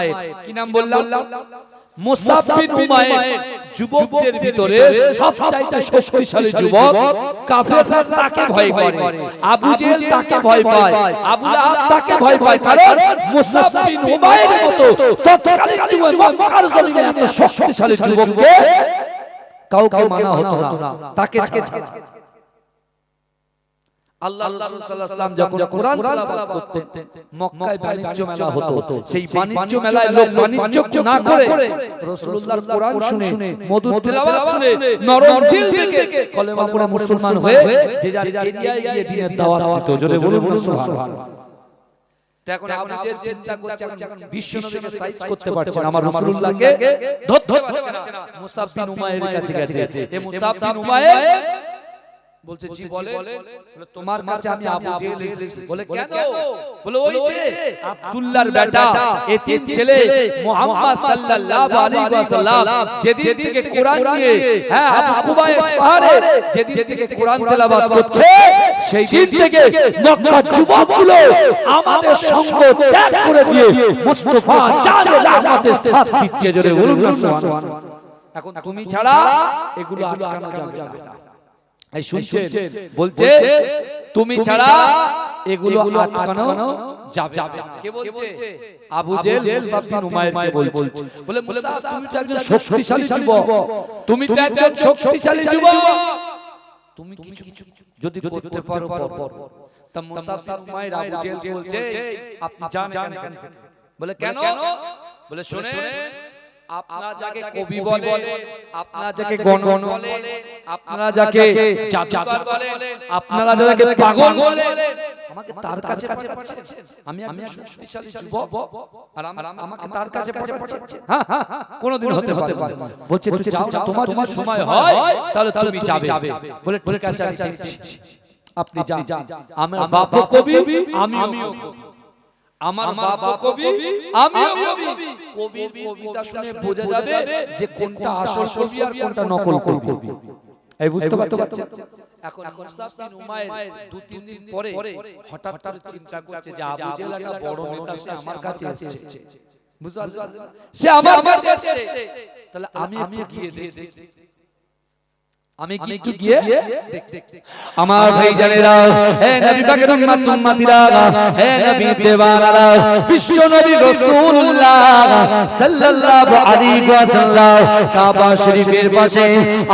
কি নাম বললাম? মুসাব বিন উমাইর। যুবকদের ভিতরে সবচাইতে শক্তিশালী যুবক। কাফেররা তাকে ভয় করে, আবু জেহেল তাকে ভয় পায়, আবু লাহাব তাকে ভয় পায়, কারণ মুসাব বিন উমাইরের মতো তৎকালীন যুগে মক্কার জমিনে এত শক্তিশালী যুবককে কাউকে মানা হতো না, তাকে ছাড়া। আল্লাহ রাসূল সাল্লাল্লাহু আলাইহি ওয়াসাল্লাম যখন কোরআন তেলাওয়াত করতেন, মক্কায় বাণিজ্য মেলা হতো। সেই বাণিজ্য মেলায় লোক বাণিজ্য না করে রাসূলুল্লাহর কোরআন শুনে, মধুর তেলাওয়াত শুনে, নরম দিল থেকে কলেমা পড়ে মুসলমান হয়ে যে যার এরিয়ায় গিয়ে দ্বীনের দাওয়াত দিত। জোরে বলুন সুবহানাল্লাহ। এখন আপনি যে চিন্তা করছেন, বিশ্ব নবীকে সাইজ করতে পারছেন, আমার রাসূলুল্লাহকে ধরতে পারছেন না। মুসাব বিন উমাইরের কাছে গেছে, এ মুসাব বিন উমাইর বলছে জি বলে, তোমার কাছে আমি আবু জেহেল এসেছি। বলে কেন? বলে ওই যে আব্দুল্লাহর বেটা, এতিম ছেলে মুহাম্মদ সাল্লাল্লাহু আলাইহি ওয়াসাল্লাম যেদিন থেকে কোরআন নিয়ে, হ্যাঁ আবু কুবাইস পাহাড়ে যেদিন থেকে কোরআন তেলাওয়াত করছে, সেই দিন থেকে মক্কার যুবকগুলো আমাদের সঙ্গ ত্যাগ করে দিয়ে মুস্তাফা জানে রহমতের সাথ দিচ্ছে। জোরে বলুন সুবহানাল্লাহ। এখন তুমি ছাড়া এগুলো আটকানো যাবে না। এই শুনছেন, বলছে তুমি ছাড়া এগুলো আটকানো যাবে না। কে বলছে? আবু জেহেল মুসাব বিন উমাইরকে বলছে। বলে মুসাব, তুমি তো একজন শক্তিশালী যুবক, তুমি তো একজন শক্তিশালী যুবক, তুমি কিছু যদি করতে পারো তা মুসাব বিন উমাইর আবু জেহেলকে বলছে আপনি জানেন কেন? বলে কেন? বলে শুনে, আপনারা যাকে কবি বলে, আপনারা যাকে গণন বলে, আপনারা যাকে জাদুকর বলে, আপনারা যাকে পাগল বলে, আমাকে তার কাছে পাঠাচ্ছেন। আমি একজন শক্তিশালী যুবক আর আমাকে তার কাছে পাঠাচ্ছেন? হ্যাঁ, কোনদিন হতে পারে না। বলছে তুই যাও, তোমার যদি সময় হয় তাহলে তুমি যাবে। বলে ঠিক আছে, আমি যাচ্ছি, আপনি যান। আমার বাবা কবি, আমিও কবি, আমার বাবা কবি, আমিও কবি। কবির কবিতা শুনে বোঝা যাবে যে কোনটা আসল কবি আর কোনটা নকল কবি। এই বুঝতে পারছেন? এখন মুসাব বিন উমাইর 2-3 দিন পরে হঠাৎ করে চিন্তা করছে যে আবু জেহেল একটা বড় নেতা, সে আমার কাছে এসেছে, বুঝতে পারছেন? সে আমার কাছে এসেছে, তাহলে আমি একটু গিয়ে দেখি। আমি কিন্তু গিয়ে আমার ভাই জানেরা, হে নবী পাকের উম্মতিরা, হে নবী দেওয়ানারা, বিশ্ব নবী রাসূলুল্লাহ সাল্লাল্লাহু আলাইহি ওয়াসাল্লাম কাবা শরীফের পাশে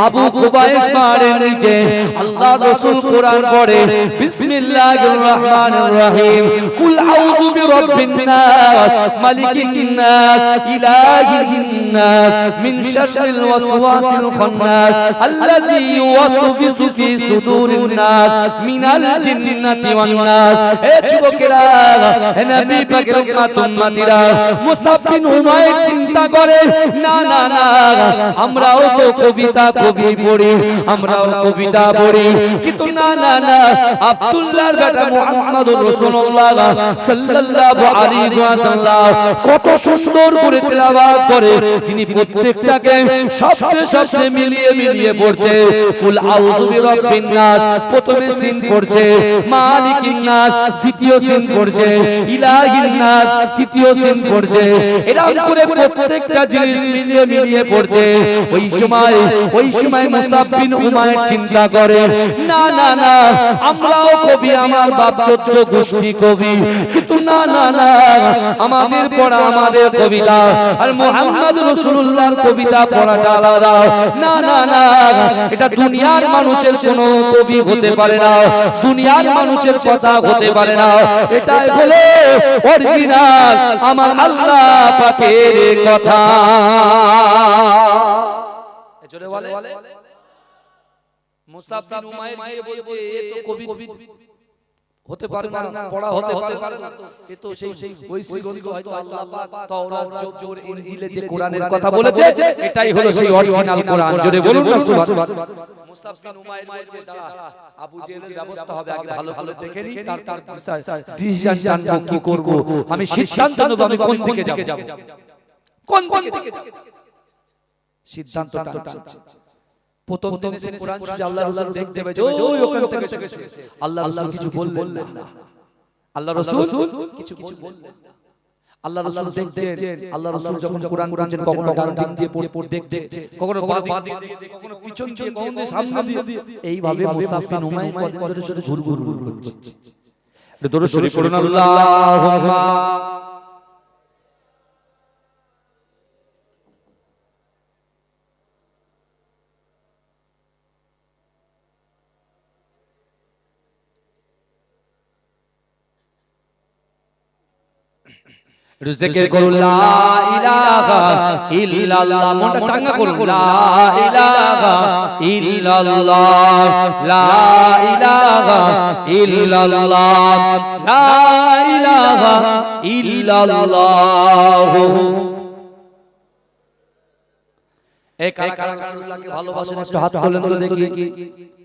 আবু কুবাইস পাহাড়ের নিচে আল্লাহ রাসূল কোরআন পড়ে বিসমিল্লাহির রহমানির রহিম কুল আউযু বিরাব্বিন নাস মালিকিন নাস ইলাহিন নাস মিন শাররিল ওয়াসওয়াসিল খান্নাস আল্লাযী يوسوس في صدور الناس من الجنة والناس এ যুবকেরা, হে নবী পাকের উম্মতিরা, মুসাব বিন উমাইর চিন্তা করে না না না, আমরাও তো কবিতা কবি পড়ি, আমরাও কবিতা পড়ি, কিন্তু না না না, আব্দুল্লাহর বেটা মুহাম্মদুর রাসূলুল্লাহ সাল্লাল্লাহু আলাইহি ওয়াসাল্লাম কত সুন্দর করে তেলাওয়াত করে, যিনি প্রত্যেকটাকে শব্দে শব্দে মিলিয়ে মিলিয়ে পড়ছে। কুল আউযু বিরাব্বিন নাস প্রথমে সিন পড়ছে, মালিকিন নাস দ্বিতীয় সিন পড়ছে, ইলাহিন নাস তৃতীয় সিন পড়ছে, এরকম করে প্রত্যেকটা জিনিস মিলিয়ে মিলিয়ে পড়ছে। ওই সময় মুসাব বিন উমাইর চিন্তা করে না না না, আমরাও কবি, আমার বাপ 14 গোষ্ঠী কবি, কিন্তু না না না, আমাদের পড়া আমাদের কবিতা আর মুহাম্মদ রাসূলুল্লাহর কবিতা পড়াটা আলাদা। না না না, এটা দুনিয়ার মানুষের কোনো কবি হতে পারে না, দুনিয়ার মানুষের কথা হতে পারে না, এটাই হলো অরিজিনাল আমার আল্লাহ পাকের কথা। জোরে বলে মুসাব বিন উমাইর গিয়ে বলছে এ তো কবি হতে পারে না, পড়া হতে পারে না, এ তো সেই ওই গ্রন্থ হয়তো আল্লাহ পাক তাওরাত জবুর ইনজিলে যে কোরআনের কথা বলেছে, এটাই হলো সেই অরিজিনাল কোরআন। জোরে বলুন না সুবহানাল্লাহ। মুসাব বিন উমাইর বলছে দাঁড়া, আবু জেহেলের ব্যবস্থা হবে, আগে ভালো ভালো দেখে নি, তার ডিসিশন জানবো কি করব, আমি সিদ্ধান্ত নেব আমি কোন দিকে যাব, কোন দিকে যাব, সিদ্ধান্তটা প্রথম দিনে সে কোরআন শুনে আল্লাহ রাসূল দেখতে পায় ওই ওখান থেকে শুনেছে, আল্লাহ রাসূল কিছু বললেন না, আল্লাহ রাসূল কিছু বললেন না, আল্লাহ রাসূল দেখছেন, আল্লাহ রাসূল যখন কোরআন পড়ছেন কখনো ডান দিক দিয়ে পড়ে দেখছে, কখনো বাঁ দিক দিয়ে দেখছে, কখনো পিছন দিয়ে, কখনো সামনে দিয়ে, এইভাবে মুসাব বিন উমাইর কদিন ধরে শুধু ঘুরঘুর করছে। এটা দরুদ শরীফ পড়ুন আল্লাহুম্মা জিকির করুন লা ইলাহা ইল্লাল্লাহ, মনটা চাঙ্গা করুন লা ইলাহা ইল্লাল্লাহ, লা ইলাহা ইল্লাল্লাহ, লা ইলাহা ইল্লাল্লাহ। এই কারা রাসূলুল্লাহকে ভালোবাসেন একটু হাত তোলেন তো দেখি।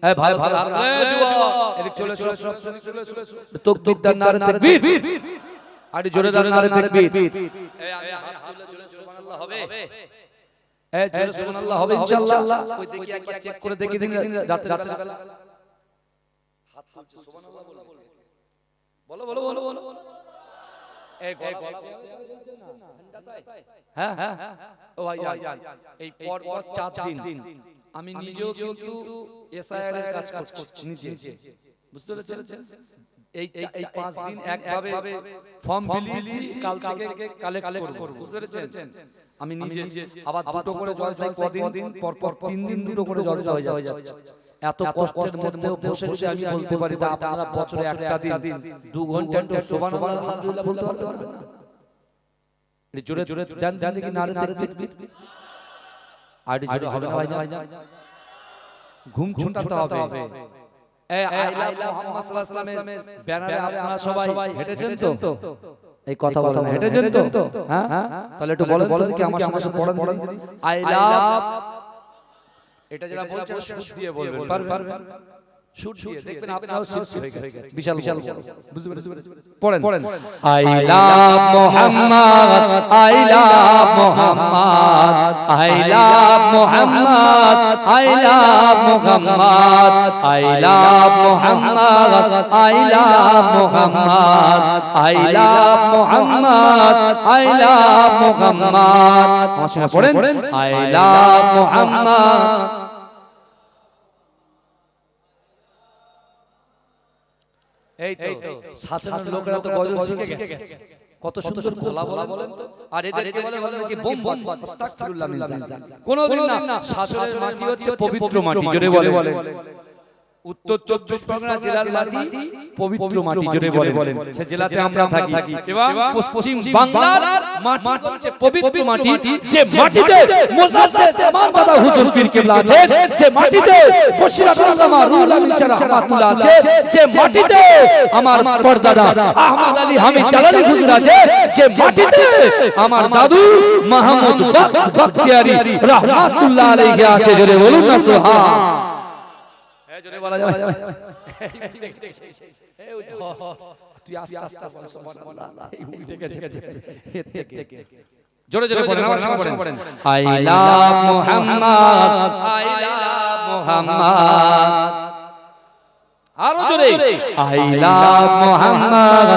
এই ভাই ভাই এই যুবক এদিক চলে সব চলে তাকবীর নারে তাকবীর, আরে জোরে দাও নারে তাকবীর। এই আমি হাত তুলে জোরে সুবহানাল্লাহ হবে, এই জোরে সুবহানাল্লাহ হবে ইনশাআল্লাহ। কই দেখি একবার চেক করে দেখি রাতে বেলা হাত তুলছে সুবহানাল্লাহ বলো বলো বলো বলো বলো। এই গলা হ্যাঁ হ্যাঁ ও ভাই এই পর 4 দিন আমি নিজেও কিন্তু এসআইআর এর কাজ করছি নিজে, বুঝতে পেরেছেন? এই 5 দিন একভাবে ফর্ম বিলিয়েছি, কাল থেকে কালেক্ট করব, বুঝতে পেরেছেন? আমি নিজে আবার দুটো করে জলসা, কদিন পর 3 দিন দুটো করে জলসা হয়ে যাচ্ছে। এত কষ্টের মধ্যেও বসে বসে আমি বলতে পারি না, আপনারা বছরে একটা দিন 2 ঘন্টা একটু সুবহানাল্লাহ আলহামদুলিল্লাহ বলতে পারবেন না? জোরে জোরে দেন দেখি নারে তাকবীর। আর জোরে হবে না ভাইজান, ঘুম ছুটাতে হবে। এই আইলা মুহাম্মদ সাল্লাল্লাহু আলাইহি ওয়াসাল্লামের ব্যানারে আপনারা সবাই হেঁটেছেন তো? এই কথা বলেন, হেঁটেছেন তো? হ্যাঁ, তাহলে একটু বলেন তো কি আমার সাথে পড়েন। আইলা এটা যারা বলছেন সুদ দিয়ে বলবেন, পারবেন? সুদ দিয়ে দেখবেন আপনারাও সুদ হয়ে গেছে, বিশাল বিশাল, বুঝতে পেরেছেন? পড়েন I love Muhammad, I love Muhammad, I love Muhammad, I love Muhammad, I love Muhammad, I love Muhammad, I love Muhammad, I love Muhammad. আমার সঙ্গে পড়েন আই লাভ মুহাম্মদ, এই তো শাসনের লোকেরা তো গজল শিখে গেছে, কত সুন্দর গলা বলেন তো। আর এদেরকে বলে কি বোম আস্তাগফিরুল্লাহ মিন জালজাল। কোনদিন না, শাসনের মাটি হচ্ছে পবিত্র মাটি, জোরে বলে। উত্তর 24 পরগনা জেলার মাটি পবিত্র মাটি, জোরে বলেন। সে জেলাতে আমরা থাকি। এবং পশ্চিম বাংলার মাটি হচ্ছে পবিত্র মাটি, যে মাটিতে মুজাদ্দেদ ইমাম বাবা হুজুর পীর কিবলা আছে, যে মাটিতে বশিরাত আল্লামা রুহুল আমিন রাহমাতুল্লাহ আছে, যে মাটিতে আমার পরদাদা আহমদ আলী হামিদ জালালি হুজুর আছে, যে মাটিতে আমার দাদু মাহমুদ বখতিয়ারি রাহমাতুল্লাহ আলাইহি আছে, জোরে বলুন না সুবহান। জোরে বলা যাবে? তুই আস্তে আস্তে বল সুবহানাল্লাহ। এই উল্টে গেছে জোরে জোরে বলেন, আমার সঙ্গে পড়েন। I love Muhammad, I love Muhammad. আরো জোরে, I love Muhammad,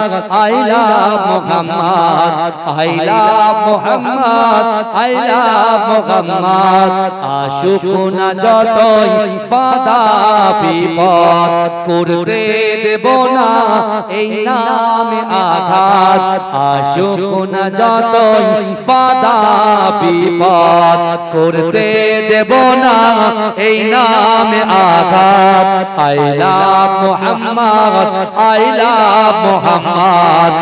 I love Muhammad, I love Muhammad, I love Muhammad. আশুকুনা যতই বাধা বিপদ, করতে দেব না এই নামে আঘাত। আশুকুনা যতই বাধা বিপদ, করতে দেব না এই নামে আঘাত। I love Muhammad, I love Muhammad,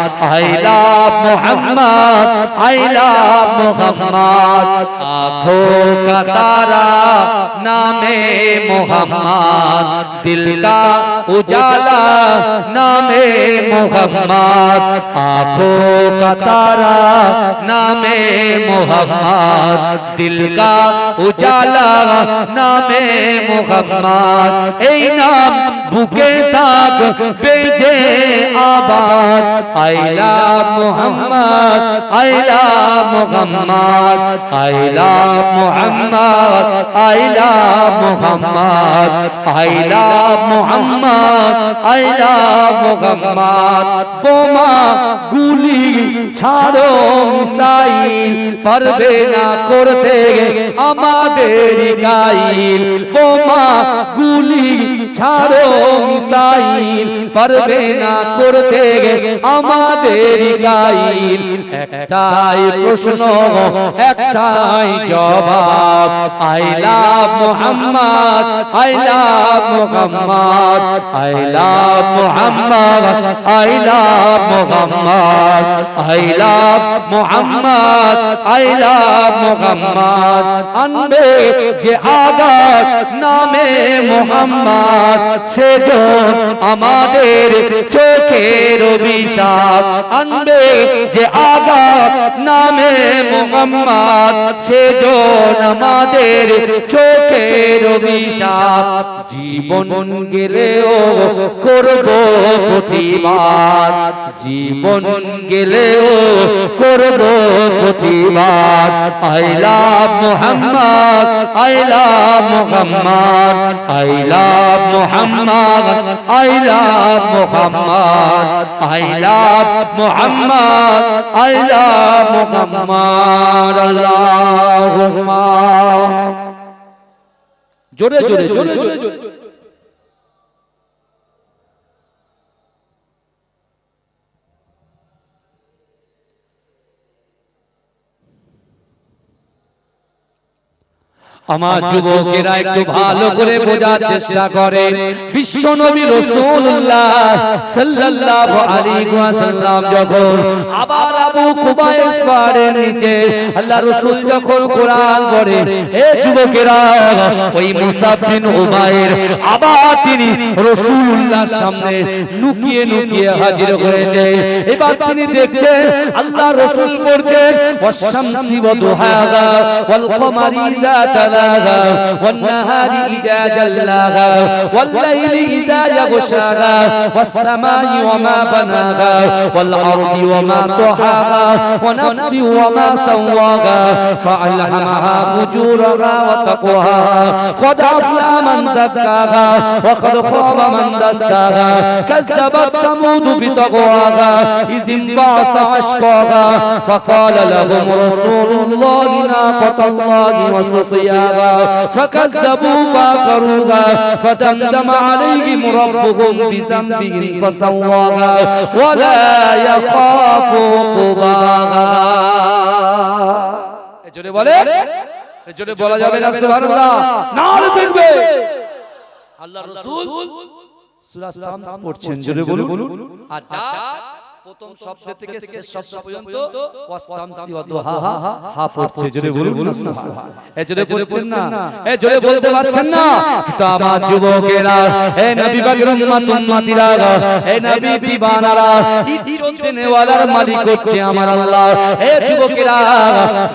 I love Muhammad, I love Muhammad. आँखों का तारा नामे Muhammad, दिल का उजाला नामे Muhammad. आँखों का तारा नामे Muhammad, दिल का उजाला नामे Muhammad. এই নাম বুকে থাক বেজে আবাদ। I love Muhammad, I love Muhammad, I love Muhammad, I love Muhammad, I love Muhammad, I love Muhammad. বোমা গুলি ছাড়ো মিসাইল, পারবে না করতে আমাদের গাইল। বোমা গুলি ছাড়ো মিসাইল, পারবে না করতে আমাদের গাইল। একটাই প্রশ্ন, একটাই জবাব। I love Muhammad, I love Muhammad, I love Muhammad, I love Muhammad, I love Muhammad, I love Muhammad. আনবে যে আঘাত নামে মুহাম্মদ, সেজন আমাদের চোখের অভিশাপ। আনবে যে আঘাত নামে মুহাম্মদ, সেজন আমাদের চোখের অভিশাপ। জীবন গেলেও করব প্রতিবাদ, জীবন গেলেও করব প্রতিবাদ। I love Muhammad, I love Muhammad, I love Muhammad, I love Muhammad, I love Muhammad, I love Muhammad. আল্লাহুম্মা জোরে জোরে জোরে জোরে জোরে। আমার যুবকেরা একটু ভালো করে বোঝার চেষ্টা করে। বিশ্ব নবী রাসূলুল্লাহ সাল্লাল্লাহু আলাইহি ওয়াসাল্লাম যখন আবার আবু কুবাইস পাহাড়ের নিচে আল্লাহ রাসূল যখন কোরআন পড়ে, এ যুবকেরা ওই মুসাব বিন উমাইর আবার তিনি রাসূলুল্লাহর সামনে লুকিয়ে লুকিয়ে হাজির হয়েছে। এবার তিনি দেখছেন আল্লাহ রাসূল পড়ছেন ওয়াশ-শামসি ওয়া দুহাহা ওয়াল কমারি ইযা তালাহা ওয়ান নাহারি ইযা জাল্লাহা ওয়াল লাইলি ইযা ইয়াগশাহা ওয়াস সামাই ওয়া মা বানাহা ওয়াল আরদি ওয়া মা তাহাহা ওয়া নাফসি ওয়া মা সাওয়াহা ফাআলহামাহা ফুজুরাহা ওয়া তাকওয়াহা قد أفلح من زكاها وقد خاب من دساها كذبت ثمود بطغواها إذ انبعث أشقاها فقال لهم رسول الله ناقة الله وسقياها فيها فكذبوا فعقروها فدمدم عليهم ربهم بذنبهم فسواها ولا يخاف عقباها জোরে বলে জোরে বলা যাবে না সুবহানাল্লাহ নারে তাকবীর আল্লাহর রাসূল সূরা শামস পড়ছেন জোরে বলুন আর যা প্রথম শব্দ থেকে শেষ শব্দ পর্যন্ত ওয়াস-শামসি ওয়া দুহাহা হা পড়ছে জোরে বলুন না সুবহানাল্লাহ এই জোরে বলছেন না এই জোরে বলতে পারছেন না তো আমার যুবকেরা হে নবী পাকের উম্মতিরা হে নবী দিবানারা ইজ্জত দেনেওয়ালার মালিক হচ্ছে আমার আল্লাহ হে যুবকেরা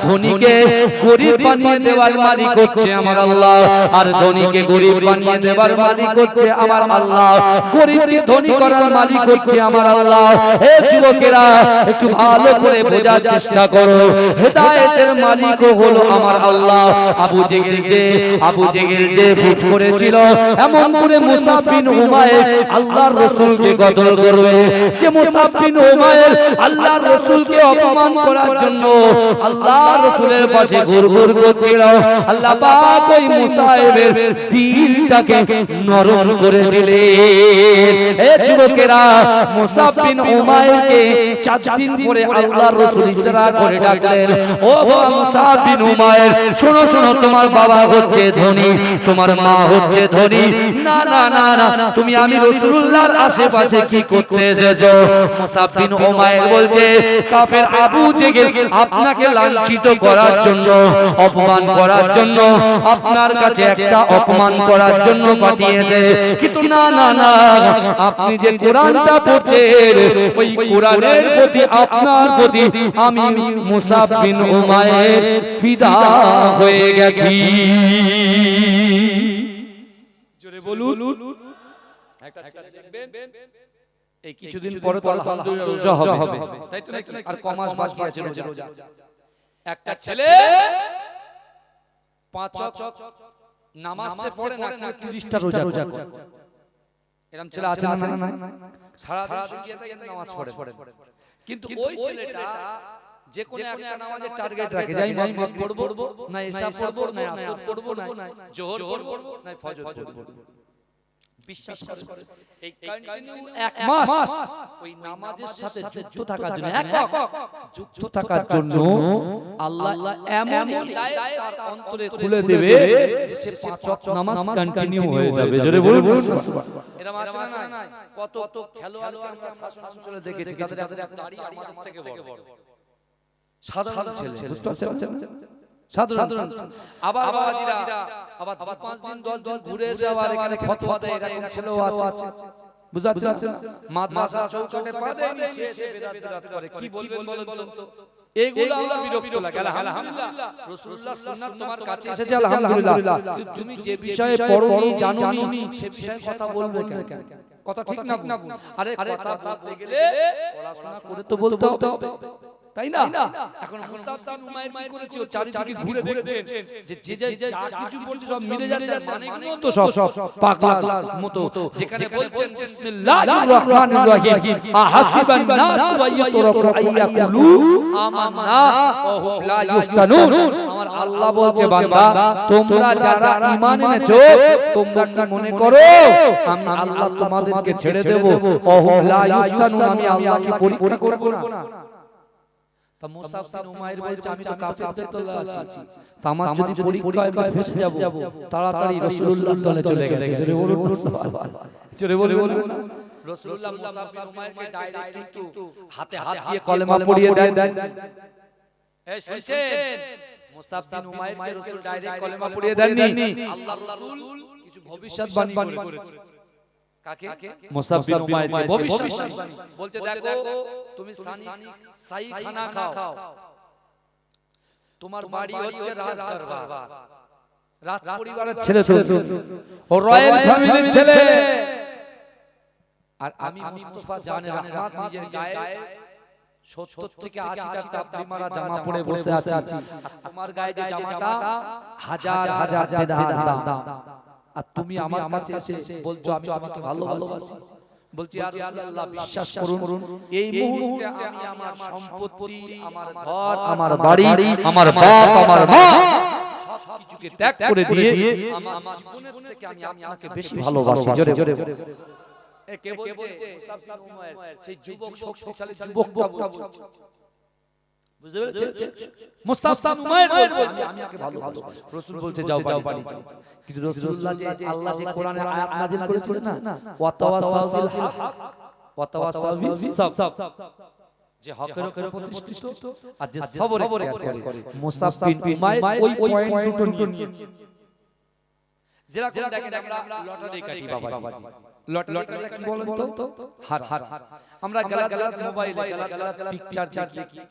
ধনীকে গরীব বানিয়ে দেওয়ার মালিক হচ্ছে আমার আল্লাহ আর ধনীকে গরীব বানিয়ে দেওয়ার মালিক হচ্ছে আমার আল্লাহ গরীবকে ধনী করার মালিক হচ্ছে আমার আল্লাহ হে যুবকেরা একটু ভালো করে বোঝার চেষ্টা করো হেদায়েতের মালিক হলো আমার আল্লাহ আবু জেহেল যে ভুল করেছিল এমন করে মুসাব বিন উমাইর আল্লাহর রাসূলকে কতল করবে যে মুসাব বিন উমাইর আল্লাহর রাসূলকে অপমান করার জন্য আল্লাহর রাসূলের পাশে ঘুরঘুর করছিল আল্লাহ পাক ওই মুসাইবের দিলটাকে নরম করে দিলেন হে যুবকেরা মুসাব বিন উমাইর কে 4 দিন পরে আল্লাহর রাসূল ইসরা করে ডাকলেন ও মুসাব বিন উমাইর শোনো শোনো তোমার বাবা হচ্ছে ধনী তোমার মা হচ্ছে ধনী না না না না তুমি আমি রাসূলুল্লাহর আশেপাশে কি করতে এসেছো মুসাব বিন উমাইর বলছে কাফের আবু জেহেল আপনাকে লাঞ্ছিত করার জন্য অপমান করার জন্য আপনার কাছে একটা অপমান করার জন্য পাঠিয়েছে কিন্তু না না না আপনি যে কোরআনটা পড়ছেন ওই কোরআনের প্রতি আপনার প্রতি আমি মুসাব বিন উমাইর ফিদা হয়ে গেছি জোরে বলুন একটা দেখবেন এই কিছুদিন পরে তো আলহামদুলিল্লাহ রোজা হবে তাই তো নাকি আর কমাস বাকি আছে রোজা একটা ছেলে 5 ওয়াক্ত নামাজ সে পড়ে না 30টা রোজা করে এরকম ছেলে আছে না সারা দিন শুকিয়ে থাকে নামাজ পড়ে কিন্তু ওই ছেলেটা যে কোন একটা নামাজের টার্গেট রাখে যাই মাগরিব পড়বো না ইশা পড়বো না আসর পড়বো না জোহর পড়বো না ফজর পড়বো বিশ্বাস করে এই কন্টিনিউ এক মাস ওই নামাজের সাথে যুক্ত থাকার জন্য যুক্ত থাকার জন্য আল্লাহ এমন হিদায়াত তার অন্তরে খুলে দেবে যে সে 5 ওয়াক্ত নামাজ কন্টিনিউ হয়ে যাবে জোরে বলুন সুবহানাল্লাহ এরকম আছে না কত খেলোয়াড় আমরা শাসন অঞ্চলে দেখেছি তাদের দাড়ি আমাদের থেকে বড় সাধারণ ছেলে বুঝতে পারছেন সাধারণ আবার বাবাজিরা আবার 5 দিন 10 দিন ঘুরে এসে আবার এখানে ফতোয়া দেয় এরকম ছেলেও আছে বুঝতে পারছেন মাদ্রাসা চৌকাটে পা দেয় শেষে বেদাত করে কি বলবেন বলেন তো এইগুলো আমরা বিরক্ত লাগে আলহামদুলিল্লাহ রাসূলুল্লাহ সুন্নাত তোমার কাছে এসেছে আলহামদুলিল্লাহ তুমি যে বিষয়ে পড়োনি জানোনি সে বিষয়ে কথা বলবে কেন কথা ঠিক না আরে কথা বলতে গেলে পড়াশোনা করে তো বলতে হবে তাই না এখন মুসাব বিন উমাইর কি করেছে ও চারিদিকে ঘুরে দেখছেন যে যা কিছু বলছে সব মিলে যাচ্ছে মানেগুলো তো সব পাগলার মতো যেখানে বলছেন বিসমিল্লাহির রহমানির রহিম আহাসিবান নাস ওয়া ইয়াতরাকু আইয়াকুলু আমান্না ওয়া হুম লা ইফতানুন আমার আল্লাহ বলছে বান্দা তোমরা যারা ঈমান এনেছো তোমরা কি মনে করো আমি আল্লাহ তোমাদেরকে ছেড়ে দেব ওয়া হুম লা ইফতানুন আমি আল্লাহকে পরীক্ষা করব না তা মুসাব বিন উমাইর বলছে আমি তো কাফেরদের দলে আছি আমার যদি পরীক্ষায় আমি ফেসে যাব তাড়াতাড়ি রাসূলুল্লাহর দলে চলে গেছে জোরে বলুন সুবহানাল্লাহ জোরে বলুন রাসূলুল্লাহ মুসাব বিন উমাইরকে ডাইরেক্ট কিন্তু হাতে হাত দিয়ে কলেমা পড়িয়ে দেন এই শুনছেন মুসাব বিন উমাইরকে রাসূল ডাইরেক্ট কলেমা পড়িয়ে দেননি আল্লাহর রাসূল কিছু ভবিষ্যৎবাণী করেছে কাকে মুসাব বিন উমাইরকে ভবিষ্যৎবাণী বলতে দেখো তুমি সাই খানা খাও তোমার বাড়ি হচ্ছে রাজদরবার রাজ পরিবারের ছেলে ও রয়্যাল ফ্যামিলির ছেলে আর আমি মুস্তাফা জানে রহমত নিজের গায়ে 70 থেকে 80টা তাবলি মারা জামা পরে বসে আছি তোমার গায়ে যে জামাটা হাজার হাজার দিরহাম দাম আর তুমি আমার কাছে এসে বলছো আমি তোমাকে ভালোবাসি বলছি ইয়া রাসূলুল্লাহ বিশ্বাস করুন এই মুহূর্তে আমি আমার সম্পত্তি আমার ঘর আমার বাড়ি আমার বাপ আমার মা সবকিছুকে ত্যাগ করে দিয়ে আমার জীবনের থেকে আমি আপনাকে বেশি ভালোবাসি। জোরে জোরে কে বলছে? মুসআব বিন উমাইর, সেই যুবক, শক্তিশালী যুবকটা বলছে। বুঝতে পেরেছেন? মুসআব বিন উমাইর বলছে আমি আপনাকে ভালোবাসি। রাসূল বলতে যাও বাড়ি যাও। কিন্তু রাসূলুল্লাহ যে আল্লাহ যে কোরআনের আয়াত নাযিল করেছিলেন না, ওয়া তাওয়াসাউ বিল হক ওয়া তাওয়াসাউ বিস সাবর, যে হকের উপর প্রতিষ্ঠিত আর যে সবরে করে। মুসআব বিন উমাইর ওই পয়েন্ট দুটো নিয়েছে। যেরকম দেখেন আমরা লটারি কাটি বাবাজি, লটারিটা কি বলেন তো? হার। আমরা গালাত মোবাইলে গালাত পিকচার দেখি,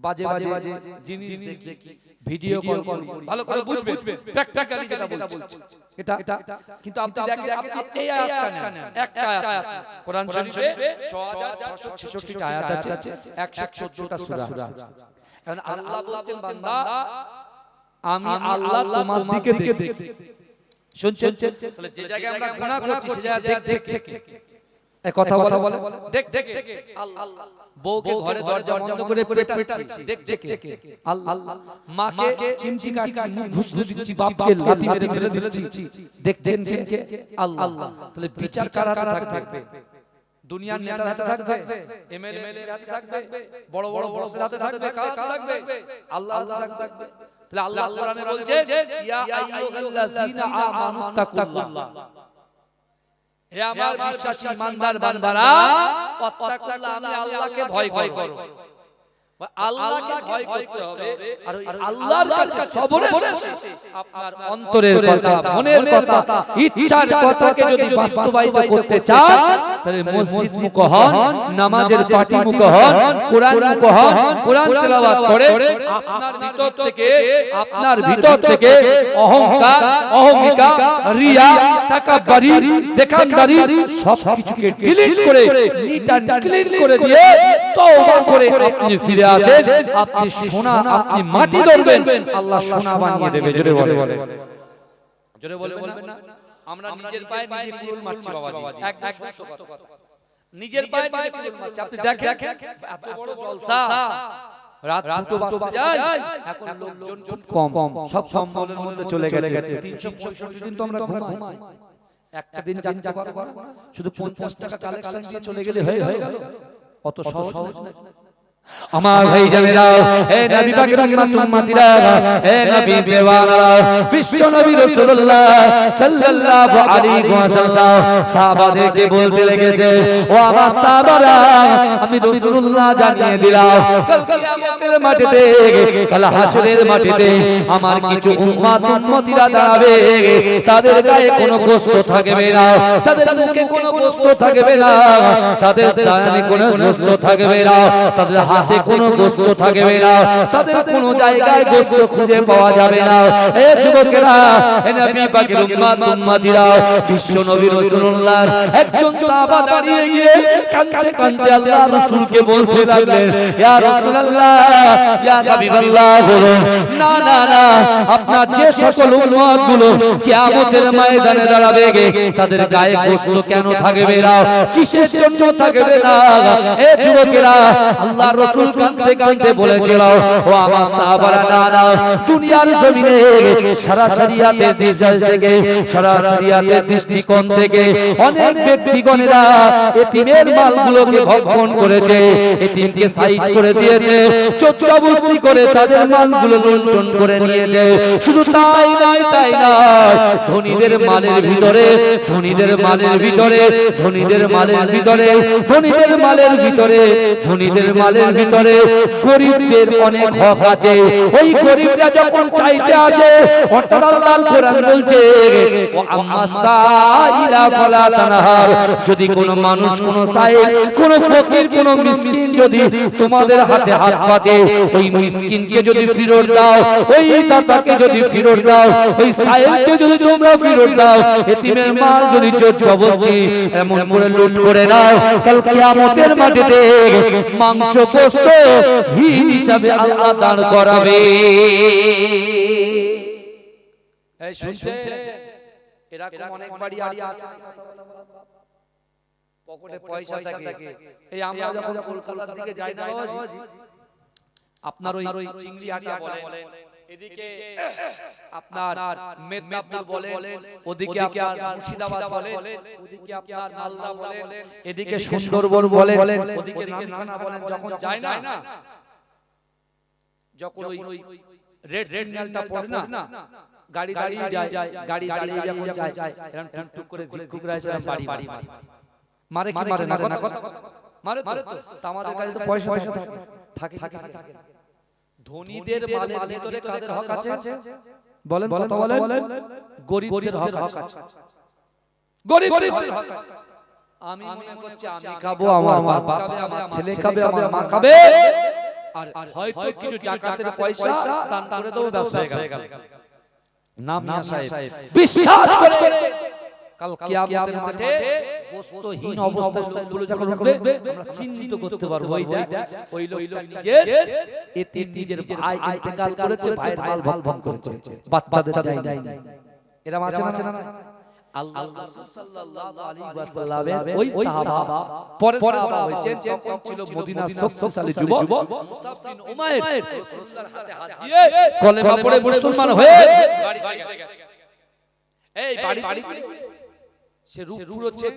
বাজে বাজে জিনিস দেখি, ভিডিও কল করি, ভালো করে বুঝবেন প্র্যাকটিক্যালি যেটা বলছি এটা। কিন্তু আপনি দেখেন এই আয়াতটা নেন, একটা আয়াত কোরআন শরীফে 6666 টা আয়াত আছে, 114 টা সূরা আছে। এখন আল্লাহ বলছেন বান্দা আমি আল্লাহ তোমার দিকে দেখি। শুনছেন? তাহলে যে জায়গায় আমরা গুনাহ করছি সে জায়গা দেখছে এই কথা বলে দেখছে আল্লাহ। বউকে ঘরে দরজা বন্ধ করে পেটাচ্ছি দেখছে আল্লাহ। মাকে চিমটি কাটছি, মুখ ঘুষ দিচ্ছি, বাপকে লাথি মেরে ফেলে দিচ্ছি দেখছেন কে? আল্লাহ। তাহলে বিচার কার হাতে থাকবে? দুনিয়ার নেতার হাতে থাকবে? এমএলএ হাতে থাকবে? বড় বড় বসের হাতে থাকবে? কার হাতে থাকবে? আল্লাহ হাতে থাকবে। তাহলে আল্লাহ কোরআনে বলছে ইয়া আইয়ুহাল্লাযীনা আমানু তাকুল্লাহ, হে আমার বিশ্বাসী ইমানদার বান্দারা, আত্তাকুল্লাহ, আমি আল্লাহকে ভয় করো। আল্লাহকে ভয় করতে হবে। আর ওই আল্লাহর কাছে সবরের সাথে আপনার অন্তরের কথা, মনের কথা, ইচ্ছার কথাকে যদি বাস্তবায়িত করতে চান, তাহলে মসজিদ মুখ হন, নামাজের পাটি মুখ হন, কোরআন মুখ হন, কোরআন তেলাওয়াত করে আপনার ভিতর থেকে অহংকার, অহমিকা, রিয়া, তাকাব্বুরি, দেখানদারি সবকিছুকে ডিলিট করে, নিট এন্ড ক্লিন করে দিয়ে তওবা করে আপনি ফিরে আসেন। আপনি সোনা, আপনি মাটি ধরবেন, আল্লাহ সোনা বানিয়ে দেবে। জোরে বলে, জোরে বলবেন না? আমরা নিজের পায়ে নিজে কুড়ুল মারছি বাবাজি, একদম সত্য কথা। নিজের পায়ে নিজে কুড়ুল মারছি। আপনি দেখেন এত বড় জলসা, রাত 2টো বাজতে যায়, এখন লোকজন খুব কম, সব সম্বলের মধ্যে চলে গেছে। 365 দিন তো আমরা ঘুমাই, একটা দিন জানতে পারবো না। শুধু 50 টাকা কালেকশন দিয়ে চলে গেলে হয়ে গেল? অত সহজ না। আমার ভাই জানেরা, হে নবী পাকের উম্মতিরা, হে নবী দেওয়ানারা, বিশ্ব নবী রাসূলুল্লাহ সাল্লাল্লাহু আলাইহি ওয়াসাল্লাম সাহাবাদেরকে বলতে লেগেছে, ও আমার সাহাবারা, আমি রাসূলুল্লাহ জানিয়ে দিলাম কাল কিয়ামতের মাটিতে, কাল হাসরের মাটিতে আমার কিছু উম্মতিরা দাঁড়াবে, তাদের গায়ে কোনো গোশত থাকবে না, তাদের মুখে কোনো গোশত থাকবে না, তাদের সামনে কোনো গোশত থাকবে না, তাদের হাতে কোনো গোশত থাকবে না, তাদের কোনো জায়গায় গোশত খুঁজে পাওয়া যাবে না। এ যুবকেরা, হে নবী পাকের উম্মতিরা, বিশ্ব নবী রাসূলুল্লাহ একজন সাহাবা দাঁড়িয়ে গিয়ে কাঁদতে কাঁদতে আল্লাহর রাসূলকে বলতে লাগলেন, ইয়া রাসূলুল্লাহ, ইয়া হাবিবাল্লাহ, বলুন না না না, আপনার যে সকল উম্মতগুলো কিয়ামতের ময়দানে দাঁড়াবে, তাদের গায়ে গোশত কেন থাকবে না, কিসের জন্য থাকবে না? এ যুবকেরা, আল্লাহর রাসূল কাঁদতে কাঁদতে বলেছিল, ও আমার সাহাবারা, না না, দুনিয়ার জমিনে সারা শরিয়াতের দিশাল থেকে, সারা শরিয়াতের দৃষ্টিকোণ থেকে অনেক ব্যক্তিগণেরা এতিমের মালগুলোকে ভক্ষণ করেছে, এতিমকে সাইড করে দিয়েছে, চোচ্চাবস্তি করে তাদের মালগুলো লুণ্ঠন করে নিয়েছে। শুধু তাই নয়, তাই নয়, ধনীদের মালের ভিতরে, ধনীদের মালের ভিতরে, ধনীদের মালের ভিতরে, ধনীদের মালের ভিতরে, ধনীদের মালের ভিতরে গরিবদের অনেক হক আছে। ওই গরিবরা যখন চাইতে আসে, অর্থাৎ আল্লাহর কোরআন বলছে, ও আম্মা সাইলা ফালা তানহার, যদি কোনো মানুষ, কোনো সাইল, কোনো ফকির, কোনো মিসকিন যদি তোমাদের হাতে হাত পাতে, ওই মিসকিনকে যদি ফিরত দাও, ওই দাতাকে যদি ফিরত দাও, ওই সাইলকে যদি তোমরা ফিরত দাও, এতিমের মাল যদি জোর জবরদস্তি এমন করে লুট করে নাও, কাল কিয়ামতের মাটিতে মাংস গোশত হিসাবে আল্লাহ দাঁড় করাবে। এই শুনছেন? এরকম অনেক বাড়ি আছে, পকেটে পয়সা থাকে। এই আমরা যখন কলকাতার দিকে যাই না বাবাজি, আপনার ওই চিংড়ি হাটা বলে, এদিকে আপনার মেদিনীপুর বলেন, ওদিকে আপনার মুর্শিদাবাদ বলেন, ওদিকে আপনার মালদা বলেন, এদিকে সুন্দরবন বলেন, ওদিকে নামখানা বলেন, যখন যায় না, যখন ওই রেড সিগন্যালটা পড়ে না, গাড়ি দাঁড়িয়ে যায়, গাড়ি দাঁড়িয়ে যখন যায় এরকম টুকটুক করে ভিক্ষুকরা এসে বাড়ি মারে কি মারে না কথা মারে তো আমাদের কাছে তো পয়সা থাকে ধনীদের মালের ভিতরে কাদের হক আছে বলেন, কথা বলেন, গরিবদের হক আছে, গরিবদের হক আছে। আমি মনে করছি আমি খাবো, আমার বাপ খাবে, আমার ছেলে খাবে, আমার মা খাবে, আর হয়তো কিছু জাকাতের পয়সা দান করে দেবো, ব্যবসা হয়ে গেল। না মিয়া সাহেব, বিশ্বাস করে কাল কিয়ামতের মাঠে বস্তুহীন অবস্থায় লোকগুলো যখন উঠবে আমরা চিহ্নিত করতে পারবো, ওই দেখ ওই লোকটা নিজের ভাই ইন্তেকাল করেছে, ভাইয়ের মাল ভাগ করেছে, বাচ্চাদের দেয় না, এরকম আছে না? আল্লাহ রাসূল সাল্লাল্লাহু আলাইহি ওয়াসাল্লামের ওই সাহাবা পরে সাহাবা হয়েছেন, তখন ছিল মদিনার শক্তিশালী যুবক মুসআব বিন উমাইর, রাসূলুল্লাহর হাতে হাত দিয়ে কলেমা পড়ে মুসলমান হয়ে বাড়ি গেছে। এই বাড়ি সে রূপপুর হচ্ছে,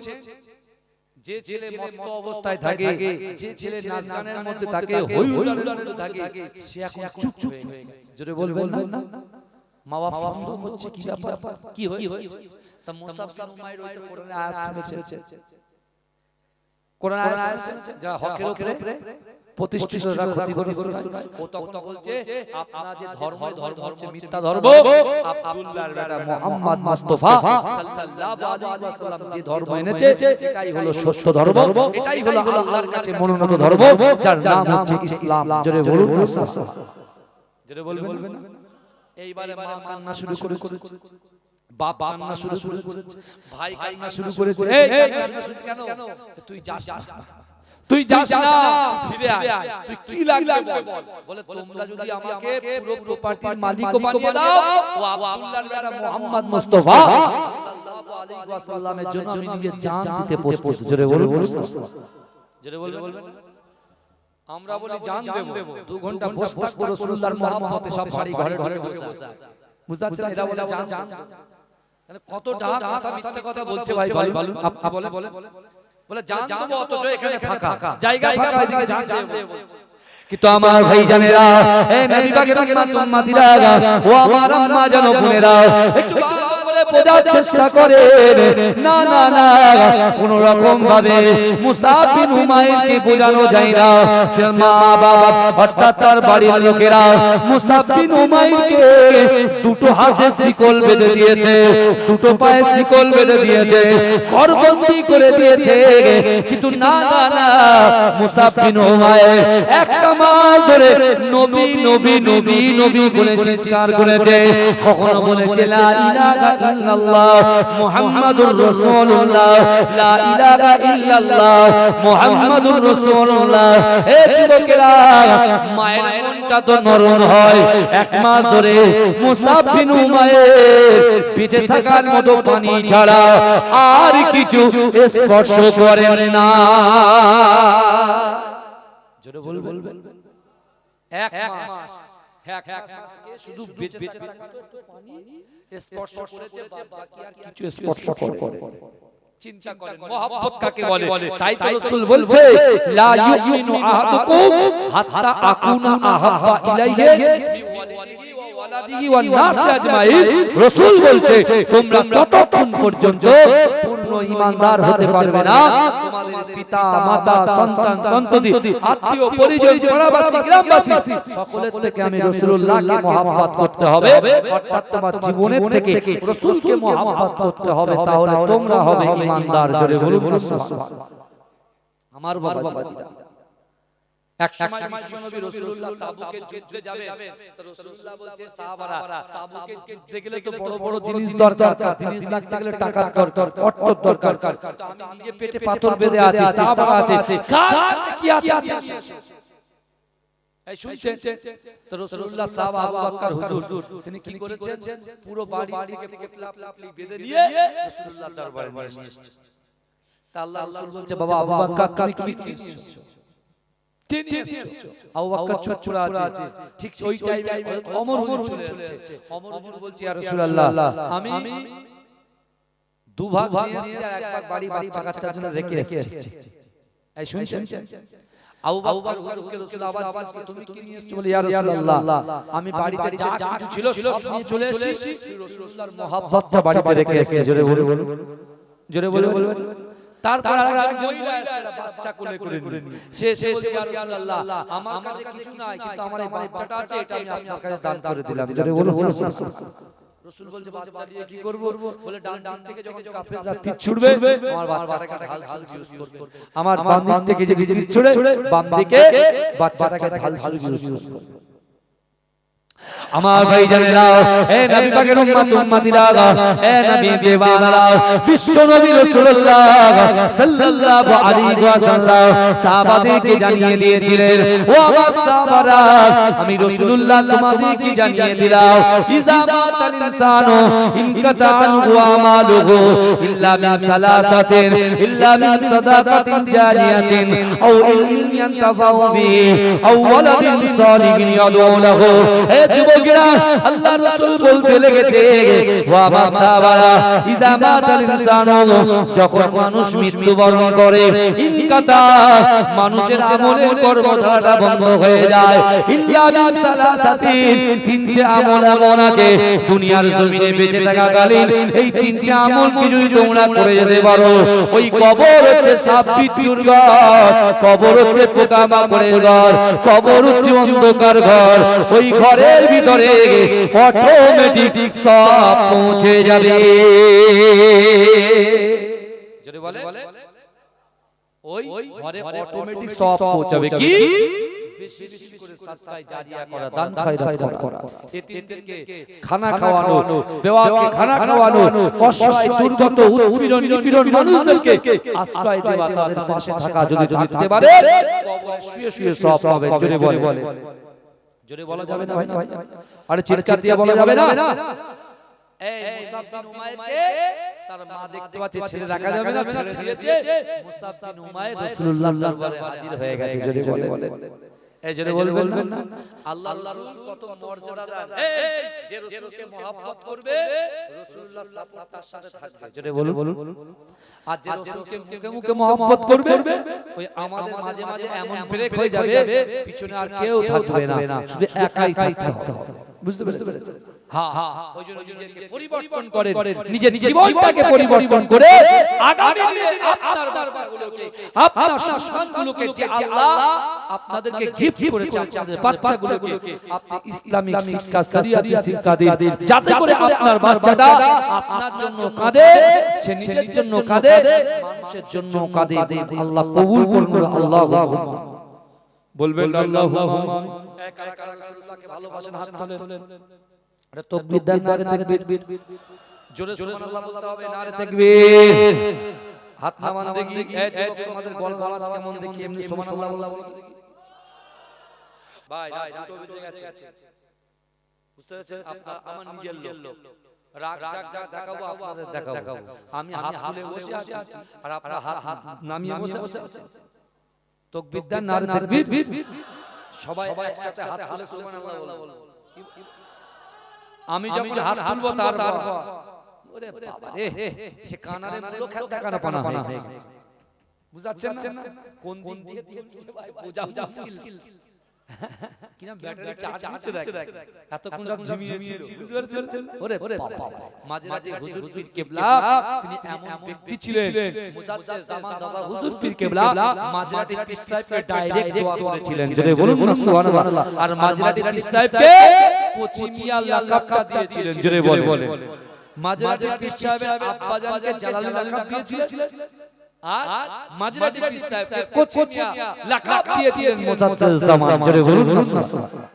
যে ছেলে মত্ত অবস্থায় থাকে, যে ছেলে নাচ গানের মধ্যে থাকে, হই হুল্লোড়ের মধ্যে থাকে, সে এখন চুপ হয়ে গেছে। জোরে বলবেন না? মা বাবা সন্দেহ হচ্ছে কি ব্যাপার, কি হয়েছে? তা মুসআব বিন উমাইর ওইটা কোরআনে আয়াত শুনেছে, কোরআন আয়াত শুনেছে, যারা হকের উপরে প্রতিষ্ঠিতরা ক্ষতিগ্রস্ত হয়, ও তখন বলছে আপনারা যে ধর্ম হচ্ছে মিথ্যা ধর্ম, আব্দুল্লাহর বেটা মুহাম্মদ মুস্তাফা সাল্লাল্লাহু আলাইহি ওয়াসাল্লাম যে ধর্ম এনেছে এটাই হলো সত্য ধর্ম, এটাই হলো আল্লাহর কাছে মনোনীত ধর্ম, যার নাম হচ্ছে ইসলাম। জোরে বলুন, জোরে বলবেন। এইবারে মা কান্না শুরু করেছে, বাপ কান্না শুরু করেছে, ভাই কান্না শুরু করেছে। এই কান্না শুরু কেন? তুই যাস না, ফিরে আয়, তুই কি লাগবে বল। বলে তোমরা যদি আমাকে পুরো প্রপার্টির মালিক বানিয়ে দাও, ও আব্দুল্লাহর বেটা মুহাম্মদ মুস্তাফা সাল্লাল্লাহু আলাইহি ওয়াসাল্লামের জন্য আমি নিজে জান দিতে প্রস্তুত। জোরে বলুন, জোরে বলবেন। আমরা বলি জান দেব, 2 ঘন্টা বসে থাকবো রাসূলুল্লাহর মহব্বতে, সব বাড়ি ঘরে বসে আছে, বুঝাচ্ছেন? এরা বলে জান, তাহলে কত ডাক আচ্ছা মিথ্যা কথা বলছে ভাই, বলুন আপনি বলে জান দেব, অথচ এখানে ফাঁকা জায়গা, ফাঁকা এদিকে জান দেব। কিন্তু আমার ভাই জানেরা, এই নবী পাকের উম্মতিরা, ও আমার আম্মা জানো বোনেরা, একটু বোঝার চেষ্টা করেন, না না না, কোন রকম ভাবে মুসআব বিন উমাইরকে বোঝানো যায় না। মা বাবা অর্থাৎ তার বাড়ির লোকেরা মুসআব বিন উমাইরকে 2 হাতে শিকল বেঁধে দিয়েছে, 2 পায়ে শিকল বেঁধে দিয়েছে, ঘরবন্দি করে দিয়েছে। কিন্তু না না না, মুসআব বিন উমাইর একটা মাস ধরে নবী নবী নবী নবী বলে চিৎকার করেছে, কখনো বলেছে লা ইলাহা ইল্লাল্লাহ মুহাম্মাদুর রাসূলুল্লাহ, লা ইলাহা ইল্লাল্লাহ মুহাম্মাদুর রাসূলুল্লাহ। হে যুবকেরা, মায়ের মনটা তো নরম হয়। 1 মাস ধরে মুসআব বিন উমাইর বেঁচে থাকার মতো পানি ছাড়া আর কিছু স্পর্শ করেন না। জোরে বলবেন। 1 মাস শুধু বেঁচে পানি স্পর্শ করেছে, বাকি আর কিছু স্পর্শ করে। চিন্তা করেন মহব্বত কাকে বলে। তাই তো রাসূল বলছে লা ইউমিনু আহাদুকুম হাত্তা আকুনা আহাব্বা ইলাইহি রাসূল বলছে তোমরা ততক্ষণ পর্যন্ত পূর্ণ ঈমানদার হতে পারবে না, তোমাদের পিতা মাতা সন্তান সন্ততি আত্মীয় পরিজন পাড়াবাসী গ্রামবাসী সকলের থেকে আমি রাসূলুল্লাহকে মহব্বত করতে হবে, অর্থাৎ তোমার জীবনের থেকে রাসূলকে মহব্বত করতে হবে, তাহলে তোমরা হবে ঈমানদার। জোরে বলুন সুবহানাল্লাহ। আমার বাবাজিরা, এক সময় বিশ্বনবী রাসূলুল্লাহ তাবুকের যুদ্ধে যাবেন, তো রাসূলুল্লাহ বলছে সাহাবারা তাবুকের যুদ্ধে গেলে তো বড় বড় জিনিস দরকার, জিনিস লাগতে গেলে টাকা দরকার, অর্থ দরকার। তো আমি নিজে পেটে পাথর বেঁধে আছি, সাহাবারা আছে, কার কি আছে? এই শুনছেন? তো রাসূলুল্লাহ সাহাবা আবু বকর হুজুর তিনি কি করেছেন? পুরো বাড়ি থেকে পোটলা পোটলি বেঁধে নিয়ে রাসূলুল্লাহর দরবারে নিয়ে এসেছেন। তা আল্লাহ রাসূল বলছে বাবা আবু বকর তুমি কি কিনছো? কে নিয়ে এসেছো? আবু বকর চুপ করে আছে। ঠিক ওই টাইমে ওমর হুজুর চলে এসেছে। ওমর হুজুর বলছে ইয়া রাসূলুল্লাহ, আমি দুভাগ নিয়ে এসেছি আর এক ভাগ বাড়ি বাচ্চা কাচ্চার জন্য রেখে এসেছি। এই শুনছেন? আবু বকর হুজুরকে রাসূল আবার জিজ্ঞেস করে, তুমি কি নিয়ে এসেছো? বলে ইয়া রাসূলুল্লাহ, আমি বাড়িতে যা কিছু ছিল সব নিয়ে চলে এসেছি, রাসূলুল্লাহর মহব্বতটা বাড়িতে রেখে এসেছি। জোরে বলুন, জোরে বলুন। তারপর আরেকজন মহিলা এসেছে বাচ্চা কোলে করে নিয়ে। সে বলছে ইয়া রাসূলুল্লাহ, আমার কাছে কিছু নাই, কিন্তু আমার এই বাচ্চাটা আছে, এটা আমি আপনার কাছে দান করে দিলাম। জোরে বলুন রাসূল বলছে বাচ্চা দিয়ে কি করব? বলে ডান থেকে যখন কাফেররা তীর ছুড়বে আমার বাচ্চাটাকে ঢাল ইউজ করবে, আমার বাম দিক থেকে যে তীর ছুড়ে বাম দিকে বাচ্চাটাকে ঢাল ইউজ করবে। আমার ভাই জানেরা, হে নবী পাকের উম্মতিরা, হে নবী দেওয়ানারা, বিশ্ব নবী রাসূলুল্লাহ সাল্লাল্লাহু আলাইহি ওয়াসাল্লাম সাহাবাদেরকে জানিয়ে দিয়েছিলেন, ও আমার সাহাবারা, আমি রাসূলুল্লাহ তোমাদেরকে জানিয়ে দিলাম, ইজা মাতাল ইনসানু ইনকাতা আনহু আমালুহু ইল্লা মিন সালাসাতিন, ইল্লা মিন সাদাকাতিন জারিয়াতিন আও ইলমিন ইয়ানতাফাউ বিহি আও ওয়ালাদিন সালিহিন ইয়াদউ লাহু। যুবকেরা, আল্লাহর রাসূল বলতে লেগেছে, ওয়া আমার সাহাবারা, ইজা মাতাল ইনসানু, যখন মানুষ মৃত্যুবরণ করে, ইনকাতা, মানুষের আমলের কর্মধারাটা বন্ধ হয়ে যায়, ইল্লা মিন সালাসাতিন, তিনটে আমল এমন আছে দুনিয়ার জমিনে বেঁচে থাকাকালীন এই তিনটে আমল কি যদি তোমরা করে যেতে পারো, ওই কবর হচ্ছে সাপ বিচ্ছুর ঘর, কবর হচ্ছে পোকামাকড়ের ঘর, কবর হচ্ছে অন্ধকার ঘর, ওই ঘরের ভিতরে অটোমেটিক সব পৌঁছে যাবে। যদি বলে ওই ঘরে অটোমেটিক সব পৌঁছাবে। কি? বেশি বেশি করে সাদকায়ে জারিয়া করা, দান খয়রাত করা, এতিমদেরকে খানা খাওয়ানো, বেওয়াকে খানা খাওয়ানো, অসহায় দুর্গত উৎপীড়ন নিপীড়ন মানুষদেরকে আশ্রয় দেওয়া, তাদের পাশে থাকা, যদি থাকতে পারে কবরে শুয়ে শুয়ে সব পাবে। জোরে বলে, জোরে বলা যাবে না ভাই? আরে চিৎকার দিয়ে বলা যাবে না? এই মুসাব বিন উমাইরকে তার মা দেখতে পাচ্ছে, ছেলে রাখা যাবে না, ছেড়ে দিয়েছে। মুসাব বিন উমাইর রাসূলুল্লাহর দরবারে হাজির হয়ে গেছে। জোরে বলে, এই জোরে বলবেন না? আল্লাহর রাসূল কত মর্যাদাদার, এই যে রাসূলকে মহব্বত করবে রাসূলুল্লাহ সাল্লাল্লাহু তার সাথে থাকবে। জোরে বলুন। আর যে রাসূলকে মুখে মুখে মহব্বত করবে, ওই আমাদের মাঝে মাঝে এমন ব্রেক হয়ে যাবে, পিছনে আর কেউ থাকবে না, শুধু একাই থাকতে হবে। বুঝতে পেরেছেন? হ্যাঁ, ওই জন্য নিজেকে পরিবর্তন করেন, নিজের জীবনটাকে পরিবর্তন করে আগামী দিনে আপনার বাচ্চাগুলোকে, আপনার সন্তানগুলোকে যে আল্লাহ আপনাদেরকে গিফট করেছে, আপনাদের বাচ্চাগুলোকে আপনি ইসলামিক শিক্ষা, শরিয়াতি শিক্ষা দিন, যাতে করে আপনার বাচ্চাটা আপনার জন্য কাঁদে, সে নিজের জন্য কাঁদে, মানুষের জন্য কাঁদে। আল্লাহ কবুল করুন। আল্লাহুম্মা বলবেন আল্লাহুম্মা। কারা কারা রাসূলুল্লাহকে ভালোবাসেন হাত তোলেন। আরে তাকবীর দেন, নারে তাকবীর, জোরে সুবহানাল্লাহ বলতে হবে, নারে তাকবীর। হাত নামান দেখি, এই যুবক তোমাদের গলার আওয়াজ কেমন দেখি, এমনি সুবহানাল্লাহ বলতে ভাই দুটো বেজে গেছে। বুঝতে পেরেছেন? আপনারা আমার নিজের লোক, রাগ জাগ দেখাবো, আপনাদের দেখাবো। আমি হাত তুলে বসে আছি আর আপনারা হাত নামিয়ে বসে আছেন। তাকবীর দেন, নারে তাকবীর। সবাই একসাথে হাত তুলে সুবহানাল্লাহ বলবো। আমি যখন হাত তুলবো তারপর ওরে বাবা রে, সে কানারে মুলো খেল দেখানো পানা হয়ে গেছে। বুঝাচ্ছেন না? কোন দিন দিয়ে তুলছে ভাই বোঝা মুশকিল। কিনা ব্যাটারি চার্জ হচ্ছে দেখ, এতক্ষণ সব ঝিমিয়ে ছিল। বুঝতে পারছেন? ওরে বাবা, মাঝরাতে হুজুর পীর কেবলা তিনি এমন ব্যক্তি ছিলেন, মুজাদ্দেদ জামান দাদা হুজুর পীর কেবলা মাঝরাতে পীর সাহেবকে ডাইরেক্ট দোয়া করেছিলেন। জোরে বলুন না সুবহানাল্লাহ। আর মাঝরাতে পীর সাহেবকে কোচি মিয়া লাকাবটা দিয়েছিলেন। জোরে বলে, মাঝরাতে পীর সাহেবের আব্বা জানকে জালালি লাকাব দিয়েছিলেন, আর মাঝরাতে পীর সাহেবকে কোচি মিয়া লাকাব দিয়েছিলেন মুজাদ্দেদ জামান। জোরে বলুন না সুবহানাল্লাহ।